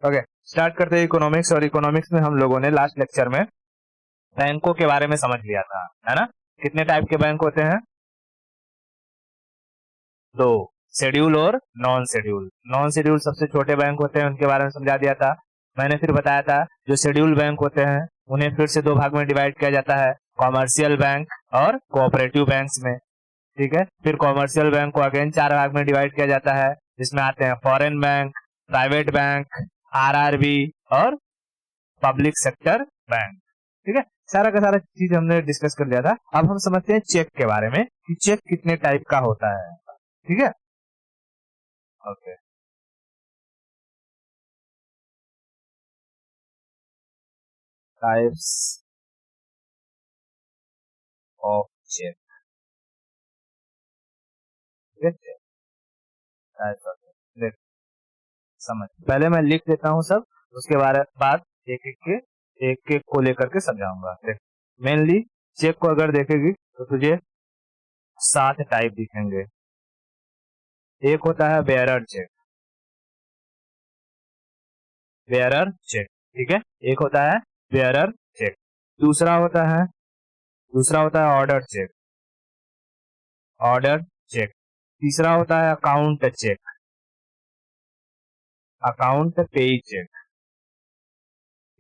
Okay, start करते हैं economics. और इकोनॉमिक्स में हम लोगों ने लास्ट लेक्चर में बैंकों के बारे में समझ लिया था, है ना। कितने टाइप के बैंक होते हैं? दो, शेड्यूल और नॉन शेड्यूल। नॉन शेड्यूल सबसे छोटे बैंक होते हैं, उनके बारे में समझा दिया था। मैंने फिर बताया था जो शेड्यूल बैंक होते हैं उन्हें फिर से दो भाग में डिवाइड किया जाता है, कॉमर्शियल बैंक और कोऑपरेटिव बैंक्स में। ठीक है, फिर कॉमर्शियल बैंक को अगेन चार भाग में डिवाइड किया जाता है, जिसमें आते हैं foreign bank, private bank, RRB और पब्लिक सेक्टर बैंक। ठीक है, सारा का सारा चीज हमने डिस्कस कर लिया था। अब हम समझते हैं चेक के बारे में कि चेक कितने टाइप का होता है। ठीक है, okay. Types of cheque. Types of cheque समझ, पहले मैं लिख देता हूँ सब, उसके बाद एक एक को लेकर के समझाऊंगा। देख, मेनली चेक को अगर देखेगी तो तुझे 7 टाइप दिखेंगे। एक होता है बेयरर चेक, बेयरर चेक। ठीक है, एक होता है बेयरर चेक। दूसरा होता है दूसरा होता है ऑर्डर चेक, ऑर्डर चेक। तीसरा होता है अकाउंट चेक, अकाउंट पेई चेक।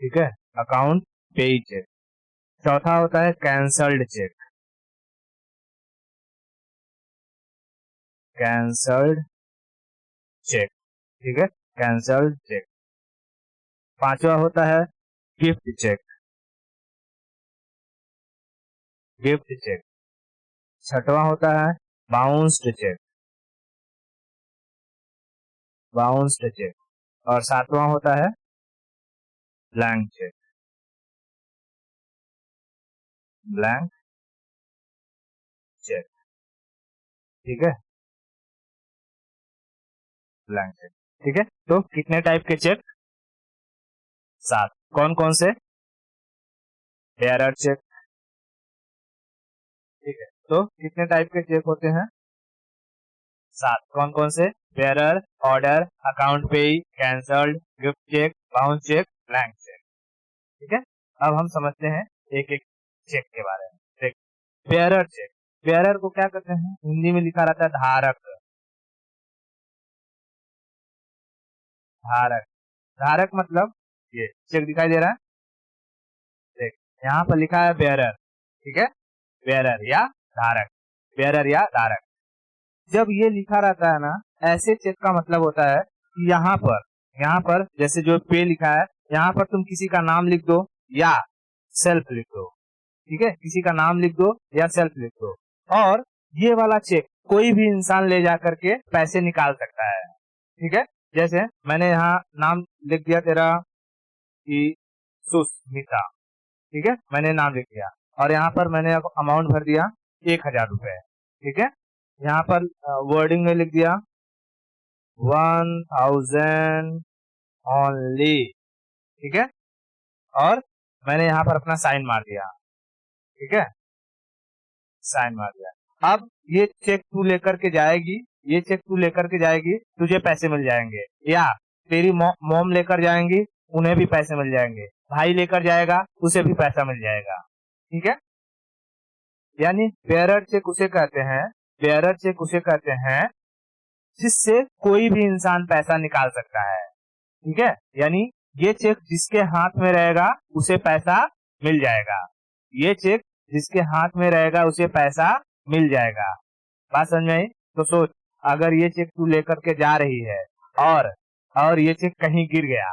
ठीक है, अकाउंट पेई चेक। चौथा होता है कैंसल्ड चेक, कैंसल्ड चेक। ठीक है, कैंसल्ड चेक। पांचवा होता है गिफ्ट चेक, गिफ्ट चेक। छठवां होता है बाउंस्ड चेक, बाउंस्ड चेक। और सातवां होता है ब्लैंक चेक, ब्लैंक चेक। ठीक है, ब्लैंक चेक। ठीक है, तो कितने टाइप के चेक? 7। कौन कौन से? Bearer cheque. ठीक है, तो कितने टाइप के चेक होते हैं? 7। कौन कौन से? Bearer, order, account payee, cancelled, gift cheque, bounce cheque, blank cheque. ठीक है, अब हम समझते हैं एक एक चेक के बारे में। देख, बेयरर चेक, बेयरर को क्या कहते हैं? हिंदी में लिखा रहता है धारक, धारक। धारक मतलब ये चेक दिखाई दे रहा है, देख यहाँ पर लिखा है बेयरर। ठीक है, बेयरर या धारक, बेयरर या धारक। जब ये लिखा रहता है ना, ऐसे चेक का मतलब होता है कि यहाँ पर जैसे जो पे लिखा है, यहाँ पर तुम किसी का नाम लिख दो या सेल्फ लिख दो। ठीक है, किसी का नाम लिख दो या सेल्फ लिख दो, और ये वाला चेक कोई भी इंसान ले जा करके पैसे निकाल सकता है। ठीक है, जैसे मैंने यहाँ नाम लिख दिया तेरा कि सुस्मिता। ठीक है, मैंने नाम लिख दिया और यहाँ पर मैंने अमाउंट भर दिया 1000 रुपए। ठीक है, यहाँ पर वर्डिंग में लिख दिया 1000 ओनली। ठीक है, और मैंने यहाँ पर अपना साइन मार दिया। ठीक है, साइन मार दिया। अब ये चेक तू लेकर के जाएगी, ये चेक तू लेकर के जाएगी, तुझे पैसे मिल जाएंगे, या तेरी मॉम लेकर जाएंगी, उन्हें भी पैसे मिल जाएंगे, भाई लेकर जाएगा, उसे भी पैसा मिल जाएगा। ठीक है, यानी बेयरर चेक उसे कहते हैं, बेयरर चेक उसे कहते हैं जिससे कोई भी इंसान पैसा निकाल सकता है। ठीक है, यानी ये चेक जिसके हाथ में रहेगा उसे पैसा मिल जाएगा, ये चेक जिसके हाथ में रहेगा उसे पैसा मिल जाएगा। बात समझ में आई? तो सोच, अगर ये चेक तू लेकर के जा रही है और ये चेक कहीं गिर गया,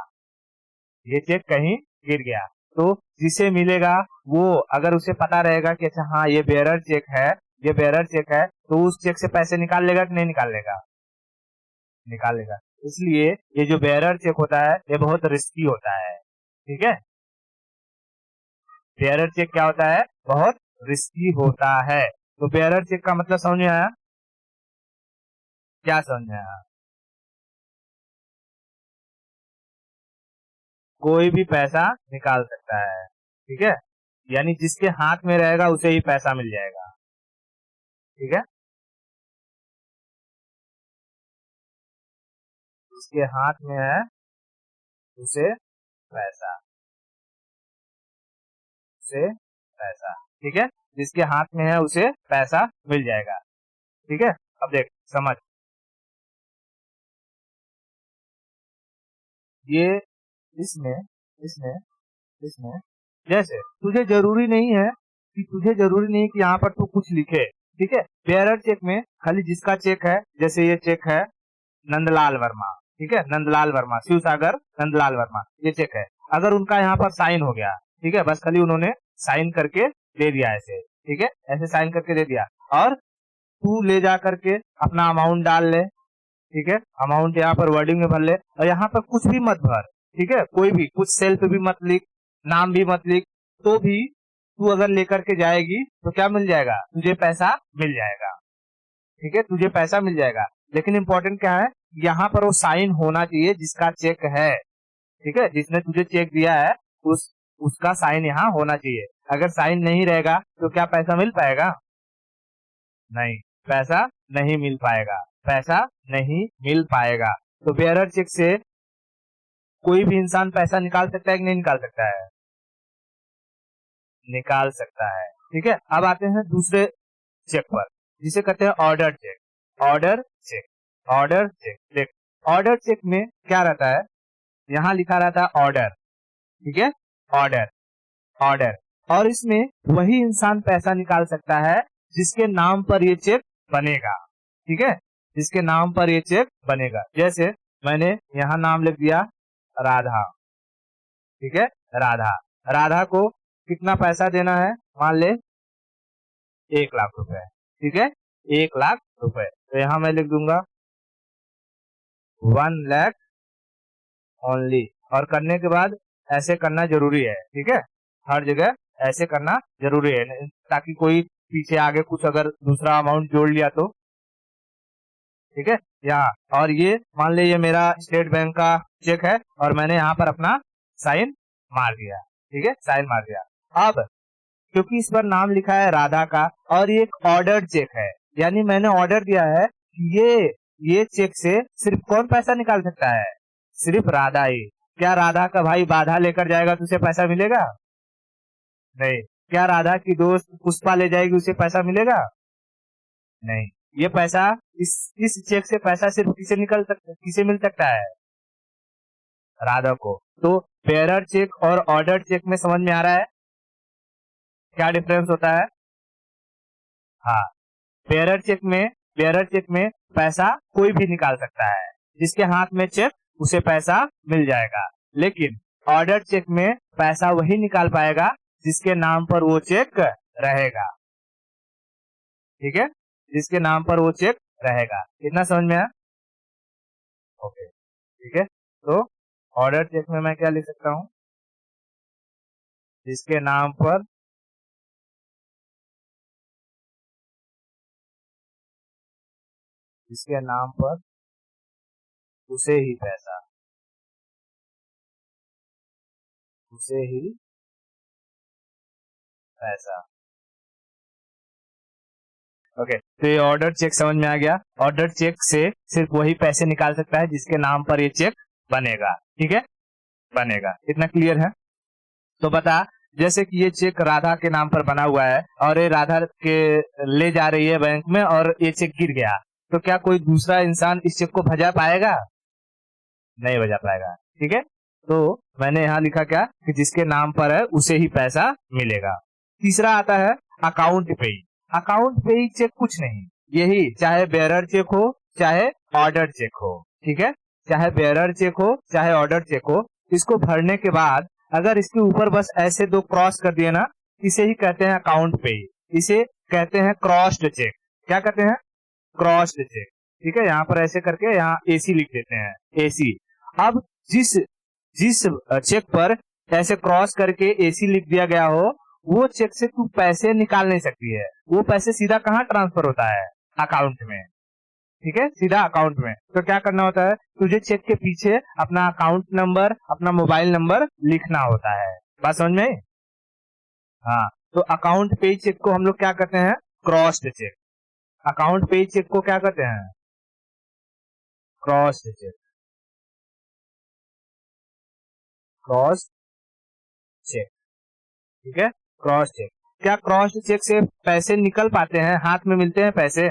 ये चेक कहीं गिर गया, तो जिसे मिलेगा वो, अगर उसे पता रहेगा कि अच्छा हाँ ये बेयरर चेक है, ये बेयरर चेक है, तो उस चेक से पैसे निकाल लेगा कि नहीं निकाल लेगा? निकाल लेगा। इसलिए ये जो बेयरर चेक होता है ये बहुत रिस्की होता है। ठीक है, बेयरर चेक क्या होता है? बहुत रिस्की होता है। तो बेयरर चेक का मतलब समझ में आया? क्या समझ में आया? कोई भी पैसा निकाल सकता है। ठीक है, यानी जिसके हाथ में रहेगा उसे ही पैसा मिल जाएगा। ठीक है, जिसके हाथ में है उसे पैसा, उसे पैसा, ठीक है। जिसके हाथ में है उसे पैसा मिल जाएगा, ठीक है। अब देख समझ, ये इसमें इसमें इसमें जैसे तुझे जरूरी नहीं कि यहाँ पर तू कुछ लिखे, ठीक है। बेयरर चेक में खाली जिसका चेक है, जैसे ये चेक है नंदलाल वर्मा, ठीक है, नंदलाल वर्मा, शिव सागर नंदलाल वर्मा, ये चेक है। अगर उनका यहाँ पर साइन हो गया, ठीक है, बस खाली उन्होंने साइन करके दे दिया ऐसे, ठीक है, ऐसे साइन करके दे दिया, और तू ले जा करके अपना अमाउंट डाल ले, ठीक है, अमाउंट यहाँ पर वर्डिंग में भर ले, और यहाँ पर कुछ भी मत भर, ठीक है, कोई भी कुछ सेल्फ भी मत लिख, नाम भी मत लिख, तो भी तू अगर लेकर के जाएगी तो क्या मिल जाएगा, तुझे पैसा मिल जाएगा, ठीक है, तुझे पैसा मिल जाएगा। लेकिन इंपॉर्टेंट क्या है, यहाँ पर वो साइन होना चाहिए जिसका चेक है, ठीक है, जिसने तुझे चेक दिया है उसका साइन यहाँ होना चाहिए। अगर साइन नहीं रहेगा तो क्या पैसा मिल पाएगा, नहीं, पैसा नहीं मिल पाएगा, पैसा नहीं मिल पाएगा। तो बेयरर चेक से कोई भी इंसान पैसा निकाल सकता है कि नहीं निकाल सकता है, निकाल सकता है, ठीक है। अब आते हैं दूसरे चेक पर, जिसे कहते हैं order cheque. Order cheque, order cheque, देख ऑर्डर चेक में क्या रहता है, यहाँ लिखा रहता है ऑर्डर, ठीक है, ऑर्डर, ऑर्डर, और इसमें वही इंसान पैसा निकाल सकता है जिसके नाम पर ये चेक बनेगा, ठीक है, जिसके नाम पर ये चेक बनेगा। जैसे मैंने यहाँ नाम लिख दिया राधा, ठीक है, राधा, राधा को कितना पैसा देना है, मान ले 1 लाख रुपए, ठीक है, 1 लाख रुपए, तो यहाँ मैं लिख दूंगा 1 लाख ओनली, और करने के बाद ऐसे करना जरूरी है, ठीक है, हर जगह ऐसे करना जरूरी है, ताकि कोई पीछे आगे कुछ अगर दूसरा अमाउंट जोड़ लिया तो, ठीक है। यहाँ और ये मान ले ये मेरा स्टेट बैंक का चेक है और मैंने यहाँ पर अपना साइन मार दिया, ठीक है, साइन मार दिया। अब क्योंकि इस पर नाम लिखा है राधा का और ये एक ऑर्डर चेक है, यानी मैंने ऑर्डर दिया है कि ये चेक से सिर्फ कौन पैसा निकाल सकता है, सिर्फ राधा ही। क्या राधा का भाई बाधा लेकर जाएगा तो उसे पैसा मिलेगा, नहीं। क्या राधा की दोस्त पुष्पा ले जाएगी उसे पैसा मिलेगा, नहीं। ये पैसा इस चेक से पैसा सिर्फ किसे मिल सकता है, राधा को। तो बेयरर चेक और ऑर्डर चेक में समझ में आ रहा है क्या डिफरेंस होता है। हाँ, बेयरर चेक में पैसा कोई भी निकाल सकता है, जिसके हाथ में चेक उसे पैसा मिल जाएगा। लेकिन ऑर्डर चेक में पैसा वही निकाल पाएगा जिसके नाम पर वो चेक रहेगा, ठीक है, जिसके नाम पर वो चेक रहेगा। इतना समझ में आया, ओके, ठीक है। तो ऑर्डर चेक में मैं क्या लिख सकता हूँ, जिसके नाम पर उसे ही पैसा, उसे ही पैसा, ओके। तो ये ऑर्डर चेक समझ में आ गया। ऑर्डर चेक से सिर्फ वही पैसे निकाल सकता है जिसके नाम पर ये चेक बनेगा, ठीक है, बनेगा। इतना क्लियर है। तो बता, जैसे कि ये चेक राधा के नाम पर बना हुआ है और ये राधा के ले जा रही है बैंक में और ये चेक गिर गया, तो क्या कोई दूसरा इंसान इस चेक को भजा पाएगा, नहीं भजा पाएगा, ठीक है। तो मैंने यहाँ लिखा क्या कि जिसके नाम पर है उसे ही पैसा मिलेगा। तीसरा आता है अकाउंट पेई। अकाउंट पेई चेक कुछ नहीं, यही चाहे बेयरर चेक हो चाहे ऑर्डर चेक हो, ठीक है, चाहे बेयरर चेक हो चाहे ऑर्डर चेक हो, इसको भरने के बाद अगर इसके ऊपर बस ऐसे 2 क्रॉस कर दिए ना, इसे ही कहते हैं अकाउंट पेई, इसे कहते हैं क्रॉस्ड चेक। क्या कहते हैं, क्रॉस्ड चेक, ठीक है। यहाँ पर ऐसे करके यहाँ एसी लिख देते हैं, एसी। अब जिस जिस चेक पर ऐसे क्रॉस करके एसी लिख दिया गया हो, वो चेक से तू पैसे निकाल नहीं सकती है, वो पैसे सीधा कहाँ ट्रांसफर होता है, अकाउंट में, ठीक है, सीधा अकाउंट में। तो क्या करना होता है, तुझे चेक के पीछे अपना अकाउंट नंबर, अपना मोबाइल नंबर लिखना होता है। बात समझ में आई? हाँ, तो अकाउंट पे चेक को हम लोग क्या कहते हैं, क्रॉस्ड चेक। अकाउंट पे चेक को क्या कहते हैं, क्रॉस्ड चेक। क्रॉस चेक, ठीक है, क्रॉस चेक। क्या क्रॉस चेक से पैसे निकल पाते हैं, हाथ में मिलते हैं पैसे?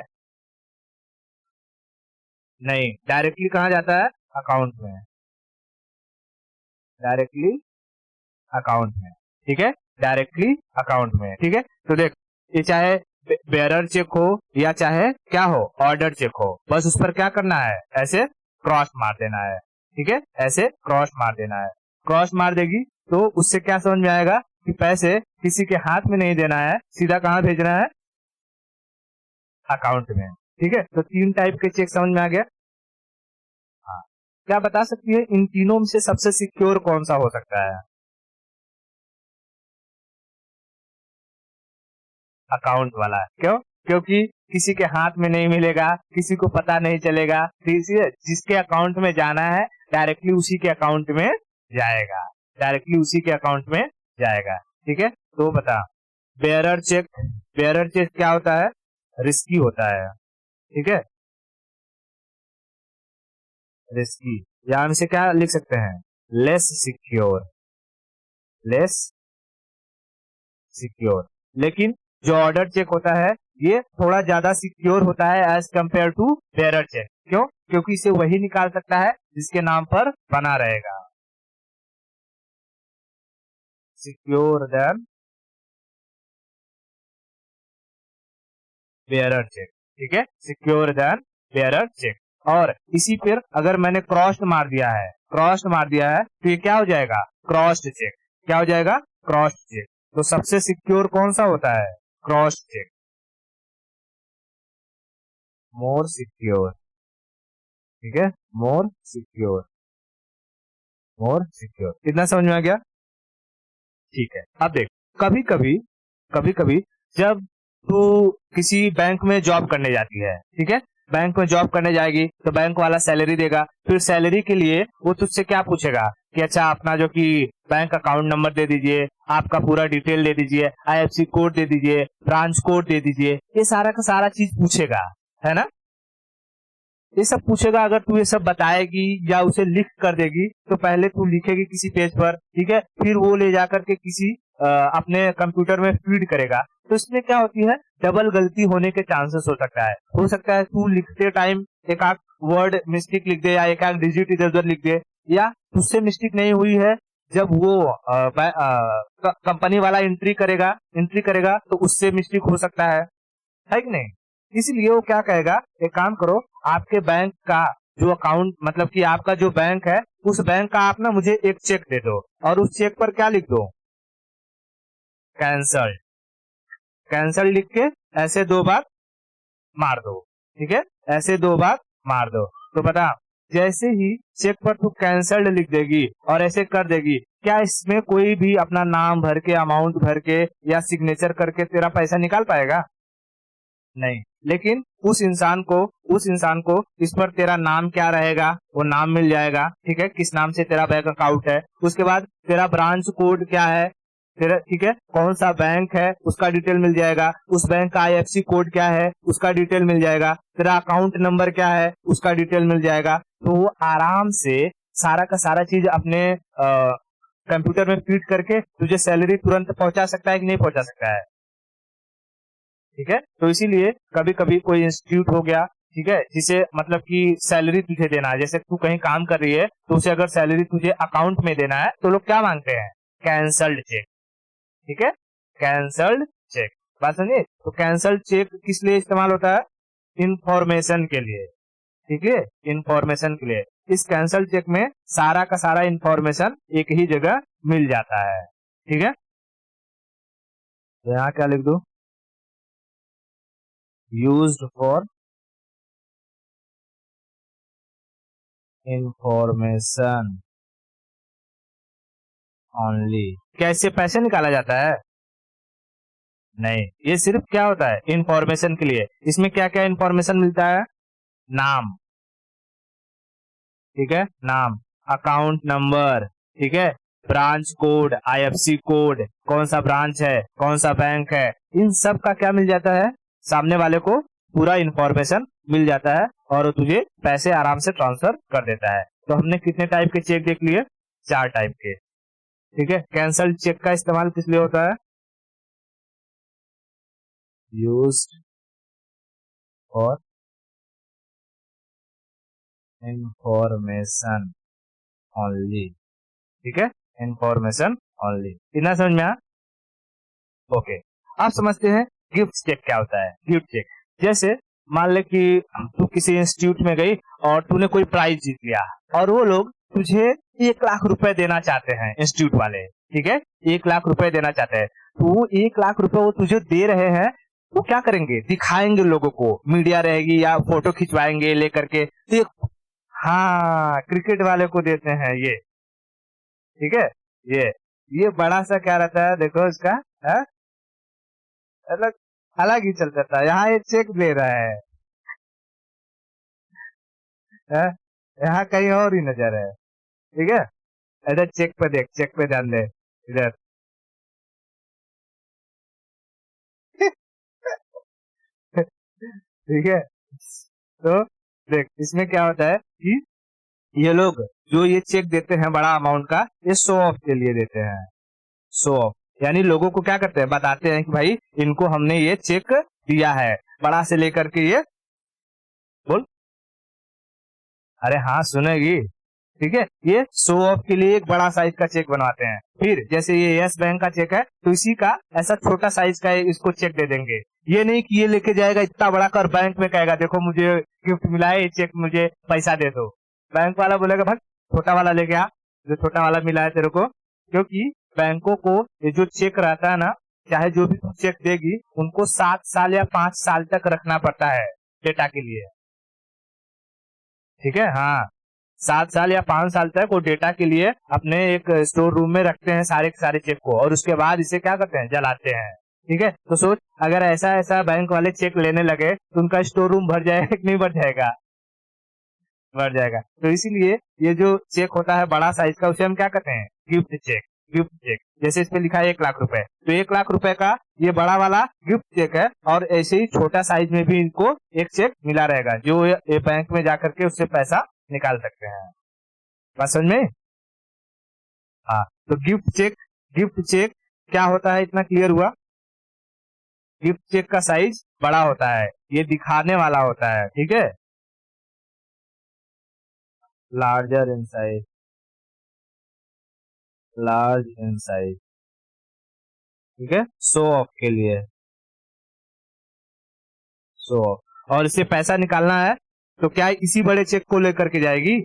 नहीं, डायरेक्टली कहाँ जाता है? अकाउंट में, डायरेक्टली अकाउंट में, ठीक है, डायरेक्टली अकाउंट में, ठीक है। तो देख, ये चाहे बेयरर चेक हो या चाहे क्या हो, ऑर्डर चेक हो, बस उस पर क्या करना है, ऐसे क्रॉस मार देना है, ठीक है, ऐसे क्रॉस मार देना है। क्रॉस मार देगी तो उससे क्या समझ में आएगा कि पैसे किसी के हाथ में नहीं देना है, सीधा कहाँ भेजना है? अकाउंट में, ठीक है। तो 3 टाइप के चेक समझ में आ गया। हाँ, क्या बता सकती है इन तीनों में से सबसे सिक्योर कौन सा हो सकता है? अकाउंट वाला। क्यों? क्योंकि किसी के हाथ में नहीं मिलेगा, किसी को पता नहीं चलेगा, जिसके अकाउंट में जाना है डायरेक्टली उसी के अकाउंट में जाएगा, डायरेक्टली उसी के अकाउंट में जाएगा, ठीक है। तो बता, बेयरर चेक, बेयरर चेक क्या होता है? रिस्की होता है, ठीक है, रिस्की। या हम इसे क्या लिख सकते हैं? Less secure, less secure. लेकिन जो ऑर्डर चेक होता है ये थोड़ा ज्यादा सिक्योर होता है as compare to bearer cheque. क्यों? क्योंकि इसे वही निकाल सकता है जिसके नाम पर बना रहेगा। सिक्योर देन बेयरर चेक, ठीक है, सिक्योर देन बेयरर चेक। और इसी पर अगर मैंने क्रॉस मार दिया है, क्रॉस मार दिया है तो ये क्या हो जाएगा? Cross cheque. क्या हो जाएगा? Cross cheque. तो सबसे सिक्योर कौन सा होता है? क्रॉस चेक, मोर सिक्योर, ठीक है, मोर सिक्योर, मोर सिक्योर। इतना समझ में आ गया? ठीक है। अब देख, कभी कभी, कभी कभी जब तू किसी बैंक में जॉब करने जाती है, ठीक है, बैंक में जॉब करने जाएगी तो बैंक वाला सैलरी देगा, फिर सैलरी के लिए वो तुझसे क्या पूछेगा कि अच्छा अपना जो कि बैंक अकाउंट नंबर दे दीजिए, आपका पूरा डिटेल दे दीजिए, आईएफएससी कोड दे दीजिए, ब्रांच कोड दे दीजिए, ये सारा का सारा चीज पूछेगा, है ना। ये सब पूछेगा। अगर तू ये सब बताएगी या उसे लिख कर देगी तो पहले तू लिखेगी किसी पेज पर, ठीक है, फिर वो ले जाकर के किसी अपने कंप्यूटर में फीड करेगा। तो इसमें क्या होती है, डबल गलती होने के चांसेस हो सकता है तू लिखते टाइम एक आध वर्ड मिस्टेक लिख दे या एक आध डिजिट इधर उधर लिख दे, या तुझसे मिस्टेक नहीं हुई है, जब वो कंपनी वाला एंट्री करेगा तो उससे मिस्टेक हो सकता है कि नहीं। इसलिए वो क्या कहेगा, एक काम करो, आपके बैंक का जो अकाउंट, मतलब कि आपका जो बैंक है उस बैंक का आप ना मुझे एक चेक दे दो, और उस चेक पर क्या लिख दो? कैंसल। कैंसल लिख के ऐसे 2 बार मार दो, ठीक है, ऐसे 2 बार मार दो। तो बता, जैसे ही चेक पर तू कैंसल्ड लिख देगी और ऐसे कर देगी, क्या इसमें कोई भी अपना नाम भर के, अमाउंट भर के या सिग्नेचर करके तेरा पैसा निकाल पाएगा? नहीं। लेकिन उस इंसान को इस पर तेरा नाम क्या रहेगा, वो नाम मिल जाएगा, ठीक है, किस नाम से तेरा बैंक अकाउंट है, उसके बाद तेरा ब्रांच कोड क्या है तेरा, ठीक है, कौन सा बैंक है उसका डिटेल मिल जाएगा, उस बैंक का आईएफएससी कोड क्या है उसका डिटेल मिल जाएगा, तेरा अकाउंट नंबर क्या है उसका डिटेल मिल जाएगा। तो वो आराम से सारा का सारा चीज अपने कंप्यूटर में फीड करके तुझे सैलरी तुरंत पहुंचा सकता है कि नहीं पहुंचा सकता है? ठीक है। तो इसीलिए कभी कभी कोई इंस्टीट्यूट हो गया, ठीक है, जिसे मतलब कि सैलरी तुझे देना है, जैसे तू कहीं काम कर रही है तो उसे अगर सैलरी तुझे अकाउंट में देना है तो लोग क्या मांगते हैं? कैंसल्ड चेक, ठीक है, कैंसल्ड चेक। बात समझे? तो कैंसल्ड चेक किस लिए इस्तेमाल होता है? इंफॉर्मेशन के लिए, ठीक है, इंफॉर्मेशन के लिए। इस कैंसल चेक में सारा का सारा इंफॉर्मेशन एक ही जगह मिल जाता है, ठीक है। तो यहाँ क्या लिख दो? Used for information only. क्या इससे पैसे निकाला जाता है? नहीं, ये सिर्फ क्या होता है, इंफॉर्मेशन के लिए। इसमें क्या क्या इंफॉर्मेशन मिलता है? नाम, ठीक है, नाम, अकाउंट नंबर, ठीक है, ब्रांच कोड, आईएफएससी कोड, कौन सा ब्रांच है, कौन सा बैंक है, इन सब का क्या मिल जाता है? सामने वाले को पूरा इंफॉर्मेशन मिल जाता है और वो तुझे पैसे आराम से ट्रांसफर कर देता है। तो हमने कितने टाइप के चेक देख लिए? 4 टाइप के। ठीक है। कैंसल्ड चेक का इस्तेमाल किस लिए होता है? यूज्ड फॉर इंफॉर्मेशन ओनली, ठीक है, इंफॉर्मेशन ओनली। इतना समझ में आया? ओके। आप समझते हैं गिफ्ट चेक क्या होता है। गिफ्ट चेक जैसे मान ले कि तू किसी इंस्टीट्यूट में गई और तूने कोई प्राइज जीत लिया और वो लोग तुझे 1 लाख रुपए देना चाहते हैं, इंस्टीट्यूट वाले, ठीक है, 1 लाख रुपए देना चाहते हैं। तो वो 1 लाख रुपए वो तुझे दे रहे हैं, वो क्या करेंगे, दिखाएंगे लोगों को, मीडिया रहेगी या फोटो खिंचवाएंगे लेकर के। तो हाँ, क्रिकेट वाले को देते हैं ये, ठीक है। ये बड़ा सा क्या रहता है, देखो इसका अलग अलग ही चल जाता है। यहाँ ये चेक दे रहा है, है? यहाँ कहीं और ही नजर है, ठीक है। इधर चेक पे देख, चेक पे ध्यान दे इधर। ठीक है। तो देख इसमें क्या होता है कि ये लोग जो ये चेक देते हैं बड़ा अमाउंट का, ये शो ऑफ के लिए देते हैं। शो ऑफ यानी लोगों को क्या करते हैं, बताते हैं कि भाई इनको हमने ये चेक दिया है, बड़ा से लेकर के ये बोल। अरे हाँ सुनेगी, ठीक है। ये शो ऑफ के लिए एक बड़ा साइज का चेक बनवाते हैं। फिर जैसे ये यस बैंक का चेक है तो इसी का ऐसा छोटा साइज का इसको चेक दे देंगे। ये नहीं कि ये लेके जाएगा इतना बड़ा कर बैंक में कहेगा देखो मुझे गिफ्ट मिला है, ये चेक मुझे पैसा दे दो। बैंक वाला बोलेगा भाई छोटा वाला लेके आ, जो छोटा वाला मिला है तेरे को। क्योंकि बैंकों को ये जो चेक रहता है ना, चाहे जो भी चेक देगी उनको 7 साल या 5 साल तक रखना पड़ता है डेटा के लिए, ठीक है। हाँ, 7 साल या 5 साल तक वो डेटा के लिए अपने एक स्टोर रूम में रखते हैं सारे के सारे चेक को, और उसके बाद इसे क्या करते हैं, जलाते हैं, ठीक है। तो सोच अगर ऐसा ऐसा बैंक वाले चेक लेने लगे तो उनका स्टोर रूम भर जाएगा कि नहीं भर जाएगा? भर जाएगा। तो इसीलिए ये जो चेक होता है बड़ा साइज का, उसे हम क्या कहते हैं, गिफ्ट चेक। गिफ्ट चेक जैसे इस पे लिखा है 1 लाख रुपए, तो 1 लाख रुपए का ये बड़ा वाला गिफ्ट चेक है, और ऐसे ही छोटा साइज में भी इनको एक चेक मिला रहेगा जो ये बैंक में जाकर के उससे पैसा निकाल सकते हैं। बात समझ में? हाँ। तो गिफ्ट चेक क्या होता है, इतना क्लियर हुआ? गिफ्ट चेक का साइज बड़ा होता है, ये दिखाने वाला होता है, ठीक है, larger in size, large in size, ठीक है, शो ऑफ के लिए, शो ऑफ। और इसे पैसा निकालना है तो क्या इसी बड़े चेक को लेकर के जाएगी?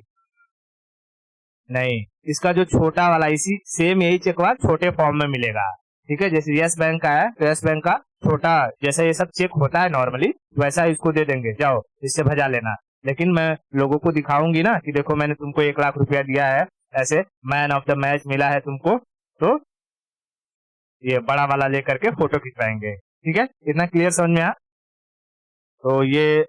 नहीं, इसका जो छोटा वाला इसी सेम यही चेक वाला छोटे फॉर्म में मिलेगा, ठीक है। जैसे यस बैंक का है तो यस बैंक का छोटा जैसे ये सब चेक होता है नॉर्मली, वैसा इसको दे देंगे, जाओ इससे भजा लेना। लेकिन मैं लोगों को दिखाऊंगी ना कि देखो मैंने तुमको 1 लाख रुपया दिया है, ऐसे मैन ऑफ द मैच मिला है तुमको, तो ये बड़ा वाला लेकर के फोटो खिंचवाएंगे, ठीक है। इतना क्लियर समझ में आया? तो ये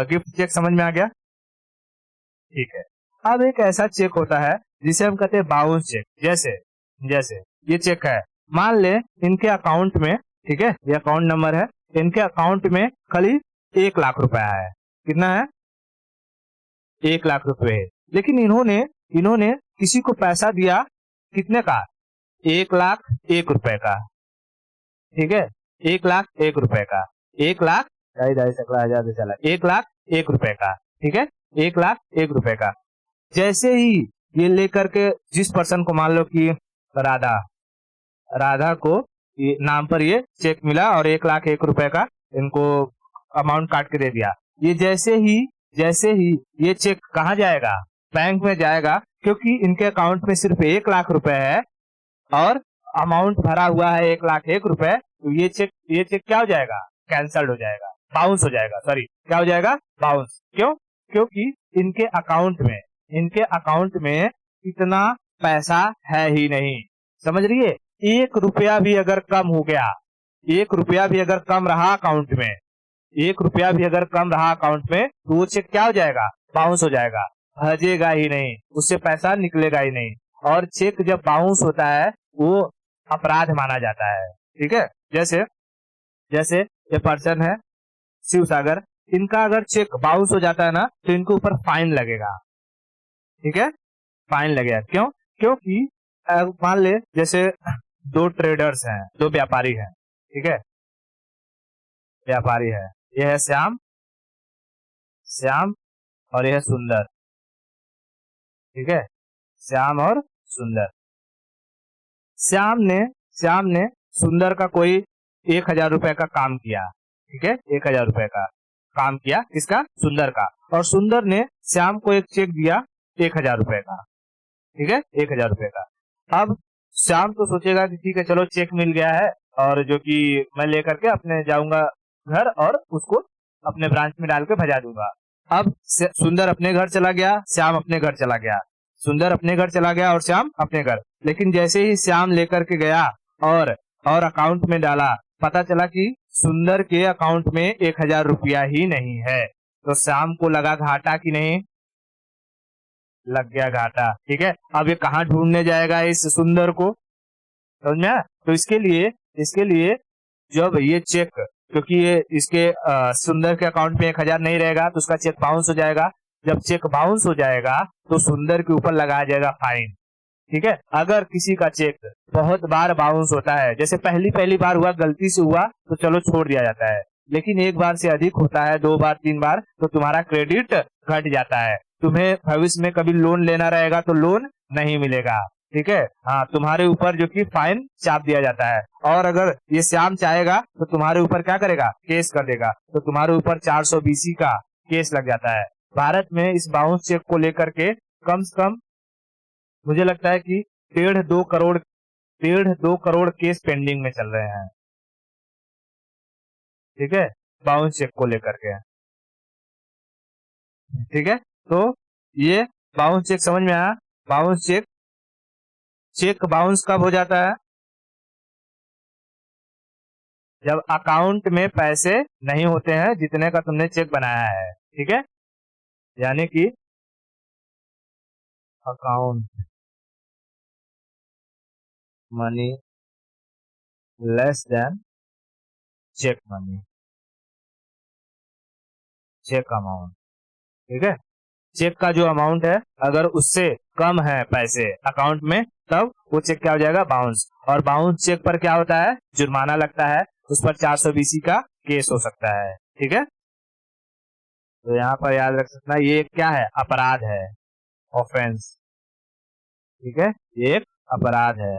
गिफ्ट चेक समझ में आ गया, ठीक है। अब एक ऐसा चेक होता है जिसे हम कहते हैं बाउंस चेक। जैसे जैसे ये चेक है, मान ले इनके अकाउंट में, ठीक है, ये अकाउंट नंबर है, इनके अकाउंट में खाली 1 लाख रुपया है। कितना है? 1 लाख रुपए है। लेकिन इन्होंने इन्होंने किसी को पैसा दिया कितने का, 1 लाख 1 रुपए का, ठीक है, 1 लाख 1 रुपए का, 1 लाख 2.5 से चला 1 लाख 1 रुपए का, ठीक है, 1 लाख 1 रुपए का। जैसे ही ये लेकर के जिस पर्सन को, मान लो कि राधा, राधा को ये नाम पर ये चेक मिला और 1 लाख 1 रुपए का इनको अमाउंट काट के दे दिया। ये जैसे ही ये चेक कहाँ जाएगा, बैंक में जाएगा, क्योंकि इनके अकाउंट में सिर्फ 1 लाख रुपए है और अमाउंट भरा हुआ है 1 लाख 1 रुपए। तो ये चेक क्या हो जाएगा, कैंसल्ड हो जाएगा, बाउंस हो जाएगा, सॉरी क्या हो जाएगा, बाउंस। क्यों? क्योंकि इनके अकाउंट में इतना पैसा है ही नहीं, समझ रही है? 1 रुपया भी अगर कम हो गया, 1 रुपया भी अगर कम रहा अकाउंट में, 1 रुपया भी अगर कम रहा अकाउंट में, तो वो चेक क्या हो जाएगा, बाउंस हो जाएगा, भजेगा ही नहीं, उससे पैसा निकलेगा ही नहीं। और चेक जब बाउंस होता है वो अपराध माना जाता है, ठीक है। जैसे जैसे ये पर्सन है शिव सागर, इनका अगर चेक बाउंस हो जाता है ना तो इनके ऊपर फाइन लगेगा, ठीक है, फाइन लगेगा। क्यों? क्योंकि मान ले जैसे दो ट्रेडर्स हैं, दो व्यापारी हैं, ठीक है, व्यापारी है, ये है श्याम, श्याम और यह है सुंदर, ठीक है, श्याम और सुंदर। श्याम ने सुंदर का कोई 1,000 रुपए का काम किया, ठीक है, 1,000 रुपए का काम किया, किसका? सुंदर का। और सुंदर ने श्याम को एक चेक दिया 1,000 रुपए का, ठीक है, 1,000 रुपए का। अब श्याम तो सोचेगा कि ठीक है चलो चेक मिल गया है, और जो कि मैं लेकर के अपने जाऊंगा घर और उसको अपने ब्रांच में डाल के भजा दूंगा। अब सुंदर अपने घर चला गया, श्याम अपने घर चला गया, सुंदर अपने घर चला गया और श्याम अपने घर। लेकिन जैसे ही श्याम लेकर के गया और अकाउंट में डाला, पता चला कि सुंदर के अकाउंट में 1,000 रुपया ही नहीं है। तो श्याम को लगा घाटा कि नहीं? लग गया घाटा, ठीक है। अब ये कहाँ ढूंढने जाएगा इस सुंदर को? समझ में आया? तो इसके लिए जब ये चेक, क्योंकि ये इसके सुंदर के अकाउंट में 1,000 नहीं रहेगा तो उसका चेक बाउंस हो जाएगा। जब चेक बाउंस हो जाएगा तो सुंदर के ऊपर लगाया जाएगा फाइन, ठीक है। अगर किसी का चेक बहुत बार बाउंस होता है, जैसे पहली बार हुआ, गलती से हुआ, तो चलो छोड़ दिया जाता है। लेकिन एक बार से अधिक होता है, 2 बार 3 बार, तो तुम्हारा क्रेडिट घट जाता है। तुम्हें भविष्य में कभी लोन लेना रहेगा तो लोन नहीं मिलेगा, ठीक है। हाँ, तुम्हारे ऊपर जो कि फाइन चाप दिया जाता है। और अगर ये श्याम चाहेगा तो तुम्हारे ऊपर क्या करेगा? केस कर देगा। तो तुम्हारे ऊपर 420 का केस लग जाता है। भारत में इस बाउंस चेक को लेकर के कम से कम मुझे लगता है कि 1.5 करोड़ केस पेंडिंग में चल रहे हैं, ठीक है, बाउंस चेक को लेकर के, ठीक है। तो ये बाउंस चेक समझ में आया? बाउंस चेक बाउंस कब हो जाता है? जब अकाउंट में पैसे नहीं होते हैं जितने का तुमने चेक बनाया है, ठीक है। यानी कि account money less than cheque money, cheque amount, ठीक है। चेक का जो अमाउंट है अगर उससे कम है पैसे अकाउंट में, तब वो चेक क्या हो जाएगा? बाउंस। और बाउंस चेक पर क्या होता है? जुर्माना लगता है, उस पर 420 का केस हो सकता है, ठीक है। तो यहाँ पर याद रख सकना, ये क्या है? अपराध है, ऑफेंस, ठीक है, ये एक अपराध है।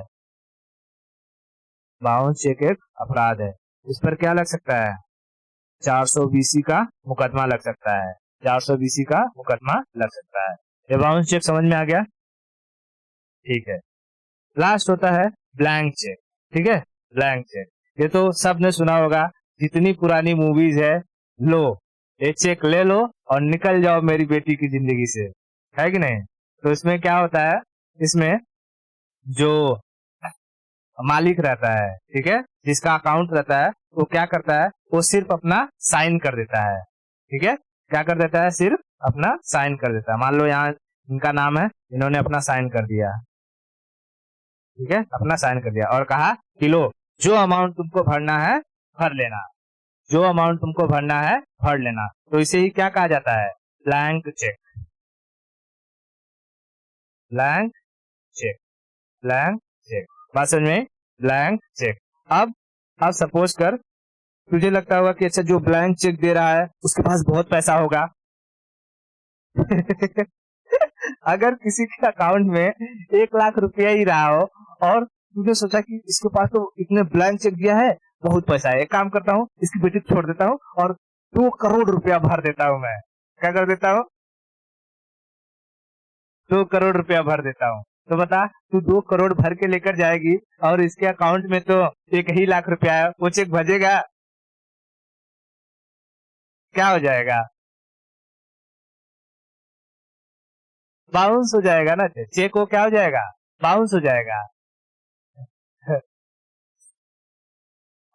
बाउंस चेक एक अपराध है, इस पर क्या लग सकता है? 420 का मुकदमा लग सकता है, 420 का मुकदमा लग सकता है। ये बाउंस चेक समझ में आ गया, ठीक है। लास्ट होता है ब्लैंक चेक, ठीक है, ब्लैंक चेक। ये तो सबने सुना होगा, जितनी पुरानी मूवीज है, लो ये चेक ले लो और निकल जाओ मेरी बेटी की जिंदगी से, है कि नहीं? तो इसमें क्या होता है? इसमें जो मालिक रहता है, ठीक है, जिसका अकाउंट रहता है, वो क्या करता है? वो सिर्फ अपना साइन कर देता है, ठीक है। क्या कर देता है? सिर्फ अपना साइन कर देता है। मान लो यहाँ इनका नाम है, इन्होंने अपना साइन कर दिया, ठीक है, अपना साइन कर दिया और कहा कि लो जो अमाउंट तुमको भरना है भर लेना, जो अमाउंट तुमको भरना है भर लेना। तो इसे ही क्या कहा जाता है? Blank cheque, blank check, blank check. बात समझ में? Blank cheque. अब सपोज कर तुझे लगता होगा कि अच्छा जो ब्लैंक चेक दे रहा है उसके पास बहुत पैसा होगा। अगर किसी के अकाउंट में 1,00,000 ही रहा हो और तूने सोचा कि इसके पास तो इतने ब्लैंक चेक दिया है, बहुत पैसा है, एक काम करता हूँ इसकी बेटी छोड़ देता हूँ और 2 करोड़ रुपया भर देता हूँ। मैं क्या कर देता हूँ? 2 करोड़ रुपया भर देता हूँ। तो बता, तू 2 करोड़ भर के लेकर जाएगी और इसके अकाउंट में तो 1 ही लाख रुपया है, वो चेक भजेगा? क्या हो जाएगा? बाउंस हो जाएगा ना, चेक को क्या हो जाएगा? बाउंस हो जाएगा।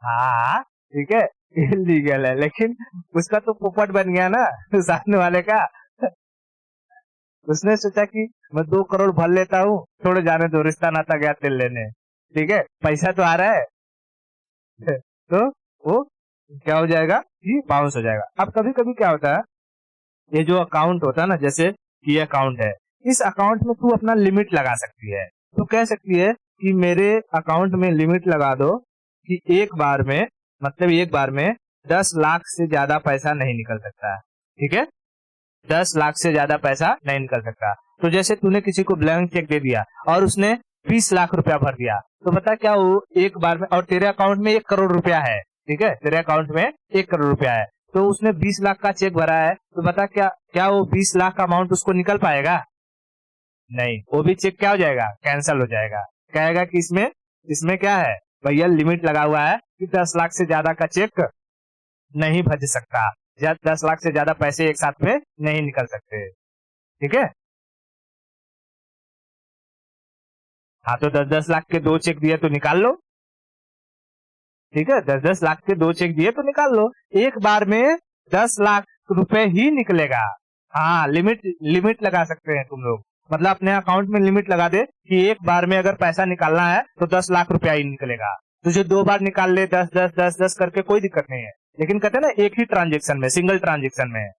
हाँ ठीक है, इलीगल है, लेकिन उसका तो पोपट बन गया ना सामने वाले का। उसने सोचा कि मैं 2 करोड़ भर लेता हूँ, छोड़ जाने दो, रिश्ता नाता गया तेल लेने, ठीक है, पैसा तो आ रहा है। तो वो क्या हो जाएगा कि बाउंस हो जाएगा। अब कभी कभी क्या होता है, ये जो अकाउंट होता है ना, जैसे ये अकाउंट है, इस अकाउंट में तू अपना लिमिट लगा सकती है। तो कह सकती है कि मेरे अकाउंट में लिमिट लगा दो कि एक बार में, मतलब एक बार में 10 लाख से ज्यादा पैसा नहीं निकल सकता। ठीक है, 10 लाख से ज्यादा पैसा नहीं निकल सकता। तो जैसे तूने किसी को ब्लैंक चेक दे दिया और उसने 20 लाख रुपया भर दिया, तो बता क्या वो एक बार में, और तेरे अकाउंट में 1 करोड़ रुपया है, ठीक है, तेरे अकाउंट में 1 करोड़ रुपया है, तो उसने 20 लाख का चेक भरा है, तो बता क्या क्या वो 20 लाख का अमाउंट उसको निकल पाएगा? नहीं, वो भी चेक क्या हो जाएगा, कैंसिल हो जाएगा। कहेगा कि इसमें इसमें क्या है भैया, लिमिट लगा हुआ है कि 10 लाख से ज्यादा का चेक नहीं भज सकता, या 10 लाख से ज्यादा पैसे एक साथ में नहीं निकल सकते। ठीक है, हाँ, तो 10-10 लाख के 2 चेक दिए तो निकाल लो। ठीक है, 10-10 लाख के 2 चेक दिए तो निकाल लो। एक बार में 10 लाख रुपए ही निकलेगा। हाँ, लिमिट लिमिट लगा सकते हैं तुम लोग, मतलब अपने अकाउंट में लिमिट लगा दे कि एक बार में अगर पैसा निकालना है तो 10 लाख रुपया ही निकलेगा। तुझे 2 बार निकाल ले, 10-10-10-10 करके, कोई दिक्कत नहीं है, लेकिन कहते हैं ना एक ही ट्रांजेक्शन में, सिंगल ट्रांजेक्शन में।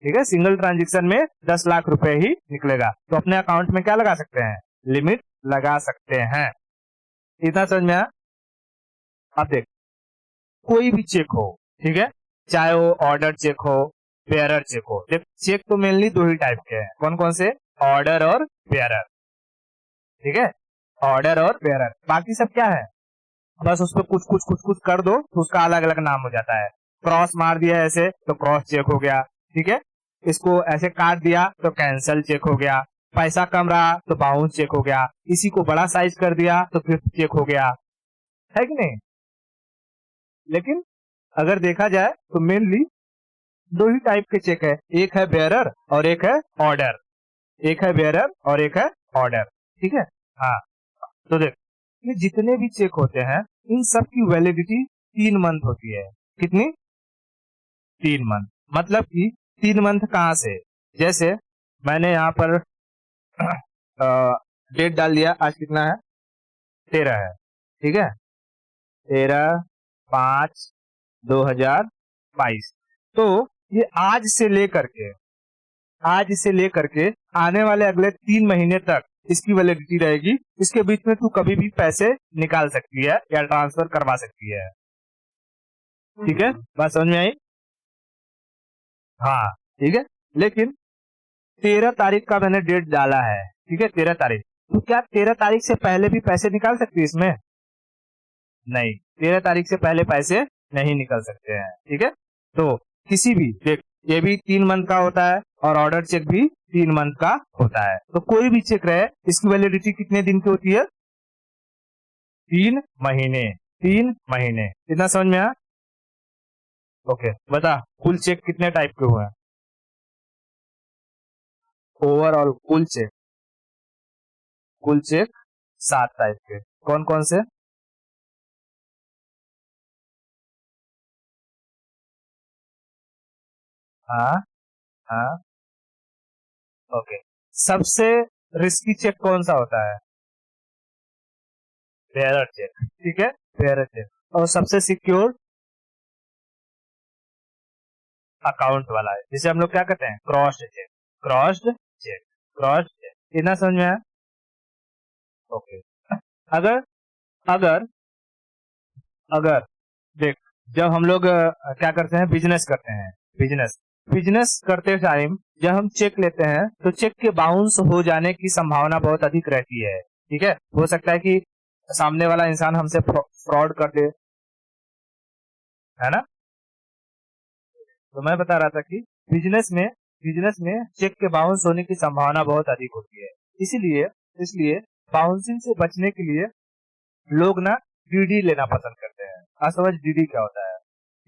ठीक है, सिंगल ट्रांजेक्शन में 10 लाख रुपए ही निकलेगा। तो अपने अकाउंट में क्या लगा सकते हैं, लिमिट लगा सकते हैं। इतना समझ में आया? अब देख, कोई भी चेक हो, ठीक है, चाहे वो ऑर्डर चेक हो, बेयरर चेक हो। देख, चेक तो मेनली 2 ही टाइप के हैं, कौन कौन से, ऑर्डर और बेयरर। ठीक है, ऑर्डर और बेयरर, बाकी सब क्या है, बस उस पर कुछ कुछ कुछ कुछ कर दो तो उसका अलग अलग नाम हो जाता है। क्रॉस मार दिया ऐसे तो क्रॉस चेक हो गया। ठीक है, इसको ऐसे काट दिया तो कैंसल चेक हो गया। पैसा कम रहा तो बाउंस चेक हो गया। इसी को बड़ा साइज कर दिया तो फिफ्थ चेक हो गया, है कि नहीं? लेकिन अगर देखा जाए तो मेनली 2 ही टाइप के चेक है, एक है बेयरर और एक है ऑर्डर। एक है बेयरर और एक है ऑर्डर। ठीक है, हाँ, तो देख, ये जितने भी चेक होते हैं इन सब की वैलिडिटी 3 मंथ होती है। कितनी? 3 मंथ। मतलब कि 3 मंथ कहाँ से, जैसे मैंने यहाँ पर डेट डाल दिया, आज कितना है, 13 है। ठीक है, 13/5/2022। तो ये आज से लेकर के आने वाले अगले 3 महीने तक इसकी वैलिडिटी रहेगी। इसके बीच में तू कभी भी पैसे निकाल सकती है या ट्रांसफर करवा सकती है। ठीक है, बात समझ में आई? हाँ, ठीक है, लेकिन 13 तारीख का मैंने डेट डाला है। ठीक है, 13 तारीख, तो क्या 13 तारीख से पहले भी पैसे निकाल सकती है इसमें? नहीं, 13 तारीख से पहले पैसे नहीं निकल सकते हैं। ठीक है, तो किसी भी देख, ये भी 3 मंथ का होता है और ऑर्डर चेक भी 3 मंथ का होता है। तो कोई भी चेक रहे, इसकी वैलिडिटी कितने दिन की होती है? 3 महीने। 3 महीने, इतना समझ में आया? ओके, बता कुल चेक कितने टाइप के हुए हैं? ओवरऑल कुल चेक 7 टाइप के। कौन कौन से? हाँ, हाँ, ओके। सबसे रिस्की चेक कौन सा होता है? Bearer cheque. ठीक है, बेयरर चेक। और सबसे सिक्योर अकाउंट वाला है, जिसे हम लोग क्या कहते हैं, crossed cheque. Crossed cheque, crossed cheque, इतना समझ में आया? ओके। अगर अगर अगर देख, जब हम लोग क्या करते हैं, बिजनेस करते हैं, बिजनेस बिजनेस करते टाइम जब हम चेक लेते हैं तो चेक के बाउंस हो जाने की संभावना बहुत अधिक रहती है। ठीक है, हो सकता है कि सामने वाला इंसान हमसे फ्रॉड कर दे, है ना? तो मैं बता रहा था कि बिजनेस में चेक के बाउंस होने की संभावना बहुत अधिक होती है। इसीलिए इसलिए बाउंसिंग से बचने के लिए लोग ना डीडी लेना पसंद करते हैं। आप समझ डीडी क्या होता है?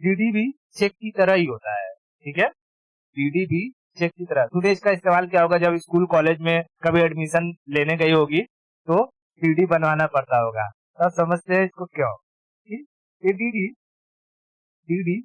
डीडी भी चेक की तरह ही होता है। ठीक है, डीडी भी चेक की तरह। तूने इसका इस्तेमाल किया होगा जब स्कूल कॉलेज में कभी एडमिशन लेने गई होगी तो डीडी बनवाना पड़ता होगा। तब समझते हैं इसको क्यों, कि ये डीडी डीडी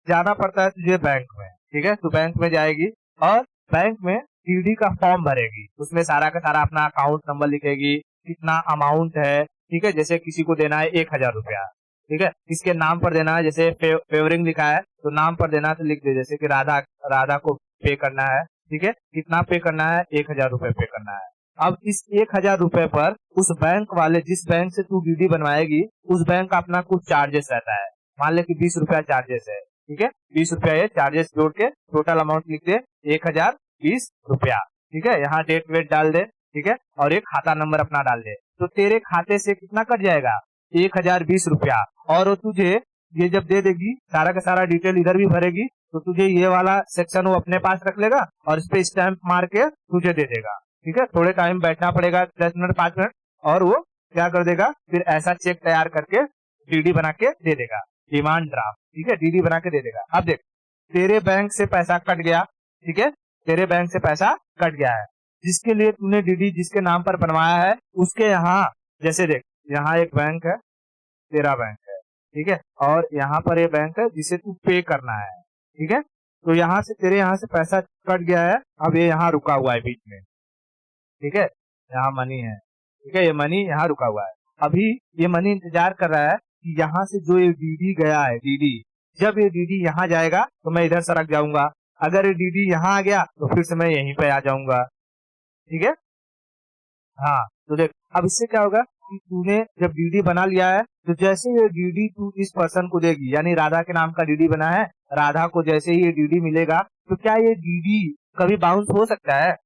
जाना पड़ता है तुझे बैंक में। ठीक है, तू बैंक में जाएगी और बैंक में डीडी का फॉर्म भरेगी, उसमें सारा का सारा अपना अकाउंट नंबर लिखेगी, कितना अमाउंट है। ठीक है, जैसे किसी को देना है 1,000 रुपया, ठीक है, किसके नाम पर देना है, जैसे फेवरिंग लिखा है तो नाम पर देना है तो लिख दे, जैसे कि राधा राधा को पे करना है। ठीक है, कितना पे करना है, 1,000 रुपये पे करना है। अब इस 1,000 रुपए पर उस बैंक वाले, जिस बैंक से तू डीडी बनवाएगी, उस बैंक का अपना कुछ चार्जेस रहता है। मान ले कि 20 रुपया चार्जेस है, ठीक है, 20 रुपया ये चार्जेस जोड़ के टोटल अमाउंट लिख दे 1,020 रुपया, ठीक है। यहाँ डेट वेट डाल दे, ठीक है, और एक खाता नंबर अपना डाल दे। तो तेरे खाते से कितना कट जाएगा? 1,020 रुपया। और वो तुझे ये जब दे देगी, सारा का सारा डिटेल इधर भी भरेगी, तो तुझे ये वाला सेक्शन वो अपने पास रख लेगा और इस पे स्टैंप मार के तुझे दे देगा, ठीक है। थोड़े टाइम बैठना पड़ेगा, 10 मिनट 5 मिनट, और वो क्या कर देगा, फिर ऐसा चेक तैयार करके डीडी बना के दे देगा, डिमांड ड्राफ्ट, ठीक है, डीडी बना के दे देगा। अब देख, तेरे बैंक से पैसा कट गया, ठीक है, तेरे बैंक से पैसा कट गया है, जिसके लिए तूने डीडी जिसके नाम पर बनवाया है उसके यहाँ, जैसे देख यहाँ एक बैंक है, तेरा बैंक है, ठीक है, और यहाँ पर ये बैंक है जिसे तू पे करना है, ठीक है। तो यहाँ से तेरे यहाँ से पैसा कट गया है, अब ये यहाँ रुका हुआ है बीच में, ठीक है, यहाँ मनी है, ठीक है, ये मनी यहाँ रुका हुआ है। अभी ये मनी इंतजार कर रहा है कि यहाँ से जो ये डीडी गया है, डीडी, जब ये डीडी यहाँ जाएगा तो मैं इधर सरक जाऊंगा, अगर ये डीडी यहाँ आ गया तो फिर से मैं यहीं पे आ जाऊंगा, ठीक है। हाँ, तो देख अब इससे क्या होगा कि तूने जब डीडी बना लिया है, तो जैसे ये डीडी तू इस पर्सन को देगी, यानी राधा के नाम का डीडी बना है, राधा को जैसे ही ये डीडी मिलेगा, तो क्या ये डीडी कभी बाउंस हो सकता है?